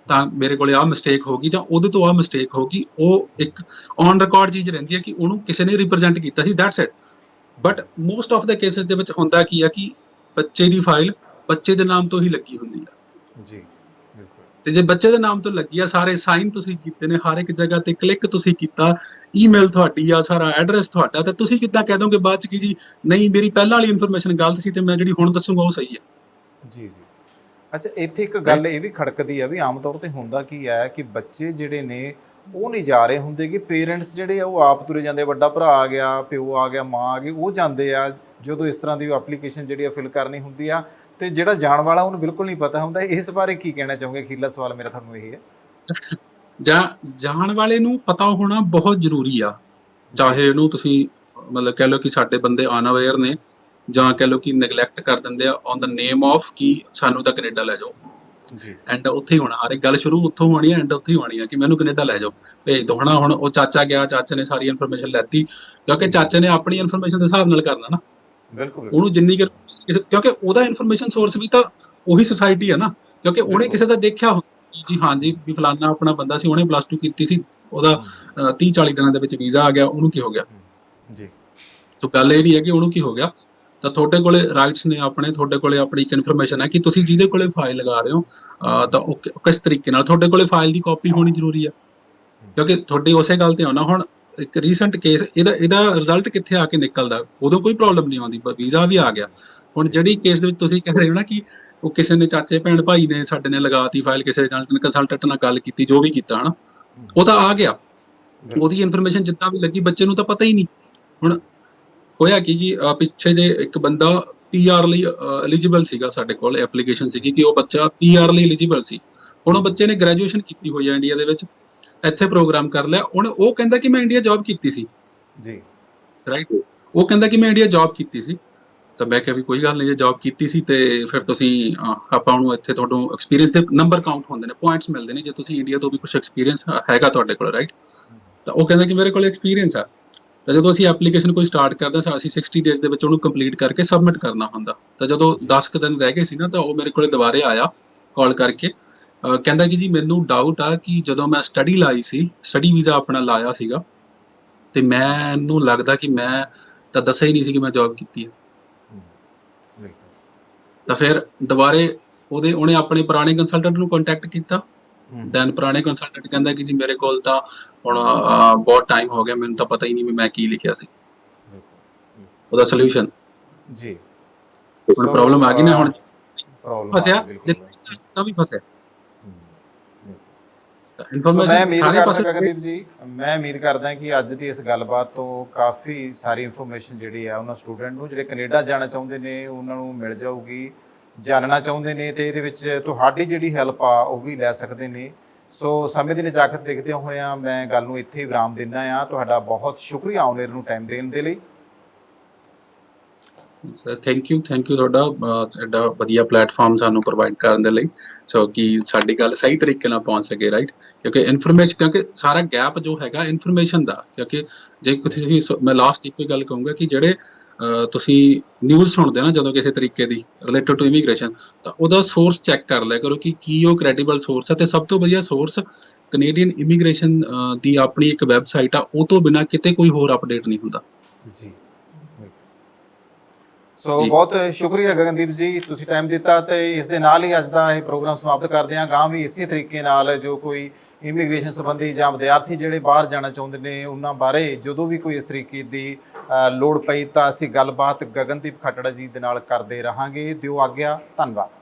ਤਾਂ ਮੇਰੇ ਕੋਲੇ ਆਹ ਮਿਸਟੇਕ ਹੋ ਗਈ, ਜਾਂ ਉਹਦੇ ਤੋਂ ਆਹ ਮਿਸਟੇਕ ਹੋ ਗਈ। ਉਹ ਇੱਕ ਔਨ ਰਿਕਾਰਡ ਚੀਜ਼ ਰਹਿੰਦੀ ਹੈ ਕਿ ਉਹਨੂੰ ਕਿਸੇ ਨੇ ਰਿਪਰੈਜ਼ੈਂਟ ਕੀਤਾ ਸੀ, that's it. But most of the cases ਦੇ ਵਿੱਚ ਹੁੰਦਾ ਕੀ ਆ ਕਿ ਬੱਚੇ ਦੀ ਫਾਈਲ ਬੱਚੇ ਦੇ ਨਾਮ ਤੋਂ ਹੀ ਲੱਗੀ ਹੁੰਦੀ ਆ ਜੀ, ਤੇ ਜੇ ਬੱਚੇ ਦੇ ਨਾਮ ਤੋਂ ਲੱਗੀ ਆ, ਸਾਰੇ ਸਾਈਨ ਤੁਸੀਂ ਕੀਤੇ ਨੇ, ਹਰ ਇੱਕ ਜਗ੍ਹਾ ਤੇ ਕਲਿੱਕ ਤੁਸੀਂ ਕੀਤਾ, ਈਮੇਲ ਤੁਹਾਡੀ ਆ, ਸਾਰਾ ਐਡਰੈਸ ਤੁਹਾਡਾ, ਤਾਂ ਤੁਸੀਂ ਕਿੱਦਾਂ ਕਹਿ ਦੋਗੇ ਬਾਅਦ 'ਚ ਕਿ ਜੀ ਨਹੀਂ, ਮੇਰੀ ਪਹਿਲਾਂ ਵਾਲੀ ਇਨਫੋਰਮੇਸ਼ਨ ਗਲਤ ਸੀ ਤੇ ਮੈਂ ਜਿਹੜੀ ਹੁਣ ਦੱਸੂਗਾ ਉਹ ਸਹੀ ਹੈ। ਜੀ। ਅੱਛਾ, ਇੱਥੇ ਇੱਕ ਗੱਲ ਇਹ ਵੀ ਖੜਕਦੀ ਆ ਵੀ ਆਮ ਤੌਰ ਤੇ ਹੁੰਦਾ ਕੀ ਹੈ ਕਿ ਬੱਚੇ ਜਿਹੜੇ ਨੇ ਉਹ ਨਹੀਂ ਜਾ ਰਹੇ ਹੁੰਦੇ, ਕਿ ਪੇਰੈਂਟਸ ਜਿਹੜੇ ਆ ਉਹ ਆਪ ਤੁਰੇ ਜਾਂਦੇ, ਵੱਡਾ ਭਰਾ ਆ ਗਿਆ, ਪਿਓ ਆ ਗਿਆ, ਮਾਂ ਆ ਗਈ, ਉਹ ਜਾਂਦੇ ਆ ਜਦੋਂ ਇਸ ਤਰ੍ਹਾਂ ਦੀ ਐਪਲੀਕੇਸ਼ਨ ਜਿਹੜੀ ਆ ਫਿਲ ਕਰਨੀ ਹੁੰਦੀ ਆ, ਤੇ ਜਿਹੜਾ ਜਾਣ ਵਾਲਾ ਉਹਨੂੰ ਬਿਲਕੁਲ ਨਹੀਂ ਪਤਾ ਹੁੰਦਾ। ਇਸ ਬਾਰੇ ਕੀ ਕਹਿਣਾ ਚਾਹੋਗੇ? ਅਖੀਰਲਾ ਸਵਾਲ ਮੇਰਾ ਤੁਹਾਨੂੰ ਇਹ ਹੈ। ਜਾਣ ਵਾਲੇ ਨੂੰ ਪਤਾ ਹੋਣਾ ਬਹੁਤ ਜ਼ਰੂਰੀ ਆ, ਚਾਹੇ ਇਹਨੂੰ ਤੁਸੀਂ ਮਤਲਬ ਕਹਿ ਲਓ ਕਿ ਸਾਡੇ ਬੰਦੇ ਅਨਅਵੇਅਰ ਨੇ, ਜਾਂ ਕਹਿ ਲਓ ਕਿ ਨੈਗਲੈਕਟ ਕਰ ਦਿੰਦੇ ਆ ਔਨ ਦਾ ਨੇਮ ਆਫ ਕਿ ਸਾਨੂੰ ਤਾਂ ਕੈਨੇਡਾ ਲੈ ਜਾਓ, ਐਂਡ ਉੱਥੇ ਹੀ ਹੋਣਾ। ਹਰ ਇੱਕ ਗੱਲ ਸ਼ੁਰੂ ਉੱਥੋਂ ਹੋਣੀ ਹੈ, ਐਂਡ ਉੱਥੇ ਹੀ ਹੋਣੀ ਹੈ ਕਿ ਮੈਨੂੰ ਕੈਨੇਡਾ ਲੈ ਜਾਓ, ਭੇਜ ਦੋ। ਹੁਣ ਉਹ ਚਾਚਾ ਗਿਆ, ਚਾਚੇ ਨੇ ਸਾਰੀ ਇਨਫੋਰਮੇਸ਼ਨ ਲੈਤੀ, ਕਿਉਂਕਿ ਚਾਚੇ ਨੇ ਆਪਣੀ ਇਨਫੋਰਮੇਸ਼ਨ ਦੇ ਹਿਸਾਬ ਨਾਲ ਕਰਨਾ ਨਾ, ਉਹਨੂੰ ਜਿੰਨੀ, ਕਿਉਂਕਿ ਉਹਦਾ ਇਨਫੋਰਮੇਸ਼ਨ ਸੋਰਸ ਵੀ ਤਾਂ ਉਹੀ ਸੁਸਾਇਟੀ ਹੈ ਨਾ, ਕਿਉਂਕਿ ਉਹਨੇ ਬਿਲਕੁਲ। ਕਿਸੇ ਦਾ ਦੇਖਿਆ ਹੁੰਦਾ ਕਿ ਜੀ ਹਾਂਜੀ ਵੀ ਫਲਾਨਾ ਆਪਣਾ ਬੰਦਾ ਸੀ, ਉਹਨੇ +2 ਕੀਤੀ ਸੀ, ਉਹਦਾ ਹੂੰ, 30-40 ਦਿਨਾਂ ਦੇ ਵਿੱਚ ਵੀਜ਼ਾ ਆ ਗਿਆ, ਉਹਨੂੰ ਕੀ ਹੋ ਗਿਆ? ਹੂੰ, ਜੀ, ਸੋ ਗੱਲ ਇਹ ਵੀ ਹੈ ਕਿ ਉਹਨੂੰ ਕੀ ਹੋ ਗਿਆ? ਤਾਂ ਤੁਹਾਡੇ ਕੋਲੇ ਰਾਈਟਸ ਨੇ ਆਪਣੇ, ਤੁਹਾਡੇ ਕੋਲੇ ਆਪਣੀ ਇੱਕ ਇਨਫੋਰਮੇਸ਼ਨ ਹੈ ਕਿ ਤੁਸੀਂ ਜਿਹਦੇ ਕੋਲੇ ਫਾਈਲ ਲਗਾ ਰਹੇ ਹੋ, ਤਾਂ ਉਹ ਕਿਸ ਤਰੀਕੇ ਨਾਲ ਤੁਹਾਡੇ ਕੋਲੇ ਫਾਈਲ ਦੀ ਕਾਪੀ ਹੋਣੀ ਜ਼ਰੂਰੀ ਆ। ਕਿਉਂਕਿ ਤੁਹਾਡੀ ਉਸੇ ਗੱਲ ਤੇ ਆਉਣਾ ਹੁਣ, ਇੱਕ ਰੀਸੈਂਟ ਕੇਸ, ਇਹਦਾ ਰਿਜ਼ਲਟ ਕਿੱਥੇ ਆ ਕੇ ਨਿਕਲਦਾ? ਉਦੋਂ ਕੋਈ ਪ੍ਰੋਬਲਮ ਨਹੀਂ ਆਉਂਦੀ, ਵੀਜ਼ਾ ਵੀ ਆ ਗਿਆ। ਹੁਣ ਜੀ, ਜਿਹੜੀ ਕੇਸ ਦੇ ਵਿੱਚ ਤੁਸੀਂ ਕਹਿ ਰਹੇ ਹੋ ਨਾ ਕਿ ਉਹ ਕਿਸੇ ਨੇ, ਚਾਚੇ ਭੈਣ ਭਾਈ ਨੇ ਸਾਡੇ ਨੇ ਲਗਾਤੀ ਫਾਈਲ, ਕਿਸੇ ਨਾਲ ਕੰਸਲਟੈਂਟ ਨਾਲ ਗੱਲ ਕੀਤੀ, ਜੋ ਵੀ ਕੀਤਾ ਹਨਾ, ਹੂੰ, ਉਹ ਤਾਂ ਆ ਗਿਆ। ਬਿਲਕੁਲ, ਉਹਦੀ ਇਨਫੋਰਮੇਸ਼ਨ ਜਿੱਦਾਂ ਵੀ ਲੱਗੀ, ਬੱਚੇ ਨੂੰ ਤਾਂ ਪਤਾ ਹੀ ਨਹੀਂ। ਹੁਣ ਹੋਇਆ ਕੀ ਜੀ, ਪਿੱਛੇ ਜੇ ਇੱਕ ਬੰਦਾ ਪੀਆਰ ਲਈ ਐਲੀਜੀਬਲ ਸੀਗਾ, ਸਾਡੇ ਕੋਲ ਐਪਲੀਕੇਸ਼ਨ ਜੀ, ਸੀਗੀ ਕਿ ਉਹ ਬੱਚਾ ਪੀਆਰ ਲਈ ਐਲੀਜੀਬਲ ਸੀ। ਹੁਣ ਉਹ ਹੂੰ, ਬੱਚੇ ਨੇ ਗ੍ਰੈਜੂਏਸ਼ਨ ਕੀਤੀ ਹੋਈ ਹੈ ਇੰਡੀਆ ਦੇ ਵਿੱਚ, ਇੱਥੇ ਪ੍ਰੋਗਰਾਮ ਕਰ ਲਿਆ। ਹੁਣ ਉਹ ਕਹਿੰਦਾ ਕਿ ਮੈਂ ਇੰਡੀਆ ਜੌਬ ਕੀਤੀ ਸੀ, ਜੀ, ਰਾਈਟ? ਉਹ ਕਹਿੰਦਾ ਕਿ ਮੈਂ ਇੰਡੀਆ ਜੌਬ ਕੀਤੀ ਸੀ। ਤਾਂ ਮੈਂ ਕਿਹਾ ਵੀ ਕੋਈ ਗੱਲ ਨਹੀਂ, ਜੇ ਜੌਬ ਕੀਤੀ ਸੀ ਤੇ ਫਿਰ ਤੁਸੀਂ ਆਪਾਂ ਉਹਨੂੰ ਇੱਥੇ, ਤੁਹਾਨੂੰ ਐਕਸਪੀਰੀਅੰਸ ਦੇ ਨੰਬਰ ਕਾਊਂਟ ਹੁੰਦੇ ਨੇ, ਪੁਆਇੰਟਸ ਮਿਲਦੇ ਨੇ ਜੇ ਤੁਸੀਂ ਇੰਡੀਆ ਤੋਂ ਵੀ ਕੁਝ ਐਕਸਪੀਰੀਅੰਸ ਹੈਗਾ ਤੁਹਾਡੇ ਕੋਲ, ਰਾਈਟ? ਤਾਂ ਉਹ ਕਹਿੰਦਾ ਕਿ ਮੇਰੇ ਕੋਲ ਐਕਸਪੀਰੀਅੰਸ ਆ। ਤਾਂ ਜਦੋਂ ਅਸੀਂ ਐਪਲੀਕੇਸ਼ਨ ਕੋਈ ਸਟਾਰਟ ਕਰਦੇ ਹਾਂ, ਅਸੀਂ 60 ਡੇਜ਼ ਦੇ ਵਿੱਚ ਉਹਨੂੰ ਕੰਪਲੀਟ ਕਰਕੇ ਸਬਮਿਟ ਕਰਨਾ ਹੁੰਦਾ। ਤਾਂ ਜਦੋਂ ਜੀ, 10 ਕੁ ਦਿਨ ਰਹਿ ਗਏ ਸੀ ਨਾ, ਤਾਂ ਉਹ ਮੇਰੇ ਕੋਲੇ ਦੁਬਾਰੇ ਆਇਆ ਕਾਲ ਕਰਕੇ, ਕਹਿੰਦਾ ਕਿ ਜੀ ਮੈਨੂੰ ਡਾਊਟ ਆ ਕਿ ਜਦੋਂ ਮੈਂ ਸਟੱਡੀ ਲਾਈ ਸੀ, ਸਟੱਡੀ ਵੀਜ਼ਾ ਆਪਣਾ ਲਾਇਆ ਸੀਗਾ, ਤੇ ਮੈਨੂੰ ਲੱਗਦਾ ਕਿ ਮੈਂ ਤਾਂ ਦੱਸਿਆ ਹੀ ਨਹੀਂ ਸੀ ਕਿ ਮੈਂ ਜੌਬ ਕੀਤੀ ਹੈ। ਹੂੰ, ਬਿਲਕੁਲ, ਤਾਂ ਫਿਰ ਦੁਬਾਰੇ ਉਹਨੇ ਆਪਣੇ ਪੁਰਾਣੇ ਕੰਸਲਟੈਂਟ ਨੂੰ ਕੰਟੈਕਟ ਕੀਤਾ। ਹੂੰ, ਦੈਨ ਪੁਰਾਣੇ ਕੰਸਲਟੈਂਟ ਕਹਿੰਦਾ ਕਿ ਜੀ ਮੇਰੇ ਕੋਲ ਤਾਂ ਹੁਣ ਬਹੁਤ ਟਾਈਮ ਹੋ ਗਿਆ, ਮੈਨੂੰ ਤਾਂ ਪਤਾ ਹੀ ਨਹੀਂ ਵੀ ਮੈਂ ਕੀ ਲਿਖਿਆ ਸੀ, ਬਿਲਕੁਲ, ਉਹਦਾ ਸੋਲੂਸ਼ਨ। ਜੀ। ਹੁਣ ਸੋ ਪ੍ਰੋਬਲਮ ਆ ਗਈ ਨਾ, ਹੁਣ ਪ੍ਰੋਬਲਮ ਆ ਫਸਿਆ, ਗਈ, ਜੇ ਬਿਲਕੁਲ। ਤਾਂ ਵੀ ਫਸਿਆ। ਹੂੰ, ਬਿਲਕੁਲ। ਤਾਂ ਸੋ ਮੈਂ ਇਨਫੋਰਮੇਸ਼ਨ ਉਮੀਦ ਸਾਰੇ ਕਰਦਾ ਪਾਸੇ। ਗਗਨਦੀਪ ਜੀ, ਮੈਂ ਉਮੀਦ ਕਰਦਾ ਕਿ ਅੱਜ ਦੀ ਇਸ ਗੱਲਬਾਤ ਤੋਂ ਕਾਫੀ ਸਾਰੀ ਇਨਫੋਰਮੇਸ਼ਨ ਜਿਹੜੀ ਆ ਉਹਨਾਂ ਸਟੂਡੈਂਟ ਨੂੰ ਜਿਹੜੇ ਕੈਨੇਡਾ ਜਾਣਾ ਚਾਹੁੰਦੇ ਨੇ ਉਹਨਾਂ ਨੂੰ ਮਿਲ ਜਾਊਗੀ, ਜਾਣਨਾ ਚਾਹੁੰਦੇ ਨੇ ਤੇ ਇਹਦੇ ਵਿੱਚ ਤੁਹਾਡੀ ਜਿਹੜੀ ਹੈਲਪ ਆ ਉਹ ਵੀ ਲੈ ਸਕਦੇ ਨੇ। ਸੋ ਸਮੇਂ ਦੀ ਨਜ਼ਾਕਤ ਦੇਖਦਿਆਂ ਹੋਇਆਂ ਮੈਂ ਗੱਲ ਨੂੰ ਇੱਥੇ ਹੀ ਵਿਰਾਮ ਦਿੰਦਾ ਆ। ਤੁਹਾਡਾ ਬਹੁਤ ਸ਼ੁਕਰੀਆ ਆਨਲਾਈਨ ਨੂੰ ਟਾਈਮ ਦੇਣ ਦੇ ਲਈ। ਥੈਂਕ ਯੂ ਤੁਹਾਡਾ, ਐਡਾ ਵਧੀਆ ਪਲੇਟਫਾਰਮ ਸਾਨੂੰ ਪ੍ਰੋਵਾਈਡ ਕਰਨ ਦੇ ਲਈ, ਸੋ ਕਿ ਸਾਡੀ ਗੱਲ ਸਹੀ ਤਰੀਕੇ ਨਾਲ ਪਹੁੰਚ ਸਕੇ, ਰਾਈਟ? ਕਿਉਂਕਿ ਇਨਫੋਰਮੇਸ਼ਨ, ਕਿਉਂਕਿ ਸਾਰਾ ਗੈਪ ਜੋ ਹੈਗਾ ਇਨਫੋਰਮੇਸ਼ਨ ਦਾ, ਕਿਉਂਕਿ ਜੇ ਤੁਸੀਂ, ਮੈਂ ਲਾਸਟ ਇੱਕ ਗੱਲ ਕਹੂੰਗਾ ਕਿ ਜਿਹੜੇ ਤੁਸੀਂ ਨਿਊਜ਼ ਸੁਣਦੇ ਨਾ ਜਦੋਂ ਕਿਸੇ ਤਰੀਕੇ ਦੀ ਰਿਲੇਟਡ ਟੂ ਜੀ, ਇਮੀਗ੍ਰੇਸ਼ਨ, ਤਾਂ ਉਹਦਾ ਸੋਰਸ ਚੈੱਕ ਕਰ ਲਿਆ ਕਰੋ ਕਿ ਕੀ ਉਹ ਕ੍ਰੈਡੀਬਲ ਸੋਰਸ ਹੈ। ਤੇ ਸਭ ਤੋਂ ਵਧੀਆ ਸੋਰਸ ਕੈਨੇਡੀਅਨ ਇਮੀਗ੍ਰੇਸ਼ਨ ਦੀ ਆਪਣੀ ਇੱਕ ਵੈਬਸਾਈਟ ਆ, ਉਹ ਤੋਂ ਬਿਨਾਂ ਕਿਤੇ ਕੋਈ ਹੋਰ ਅਪਡੇਟ ਨਹੀਂ ਹੁੰਦਾ। ਜੀ। ਸੋ ਜੀ, ਬਹੁਤ ਸ਼ੁਕਰੀਆ ਗਗਨਦੀਪ ਜੀ, ਤੁਸੀਂ ਟਾਈਮ ਦਿੱਤਾ। ਤੇ ਇਸ ਦੇ ਨਾਲ ਹੀ ਅੱਜ ਦਾ ਇਹ ਪ੍ਰੋਗਰਾਮ ਸਮਾਪਤ ਕਰਦੇ ਹਾਂ। ਗਾਂ ਵੀ ਇਸੇ ਤਰੀਕੇ ਨਾਲ ਜੋ ਕੋਈ ਇਮੀਗ੍ਰੇਸ਼ਨ ਸੰਬੰਧੀ ਜਾਂ ਵਿਦਿਆਰਥੀ ਜਿਹੜੇ ਬਾਹਰ ਜਾਣਾ ਚਾਹੁੰਦੇ ਨੇ ਉਹਨਾਂ ਬਾਰੇ ਜਦੋਂ ਵੀ ਕੋਈ ਇਸ ਤਰੀਕੇ ਦੀ ਲੋੜ ਪਈ ਤਾਂ ਅਸੀਂ ਗੱਲਬਾਤ ਗਗਨਦੀਪ ਖੱਟੜਾ ਜੀ ਦੇ ਨਾਲ ਕਰਦੇ ਰਹਾਂਗੇ। ਦਿਓ ਆਗਿਆ, ਧੰਨਵਾਦ।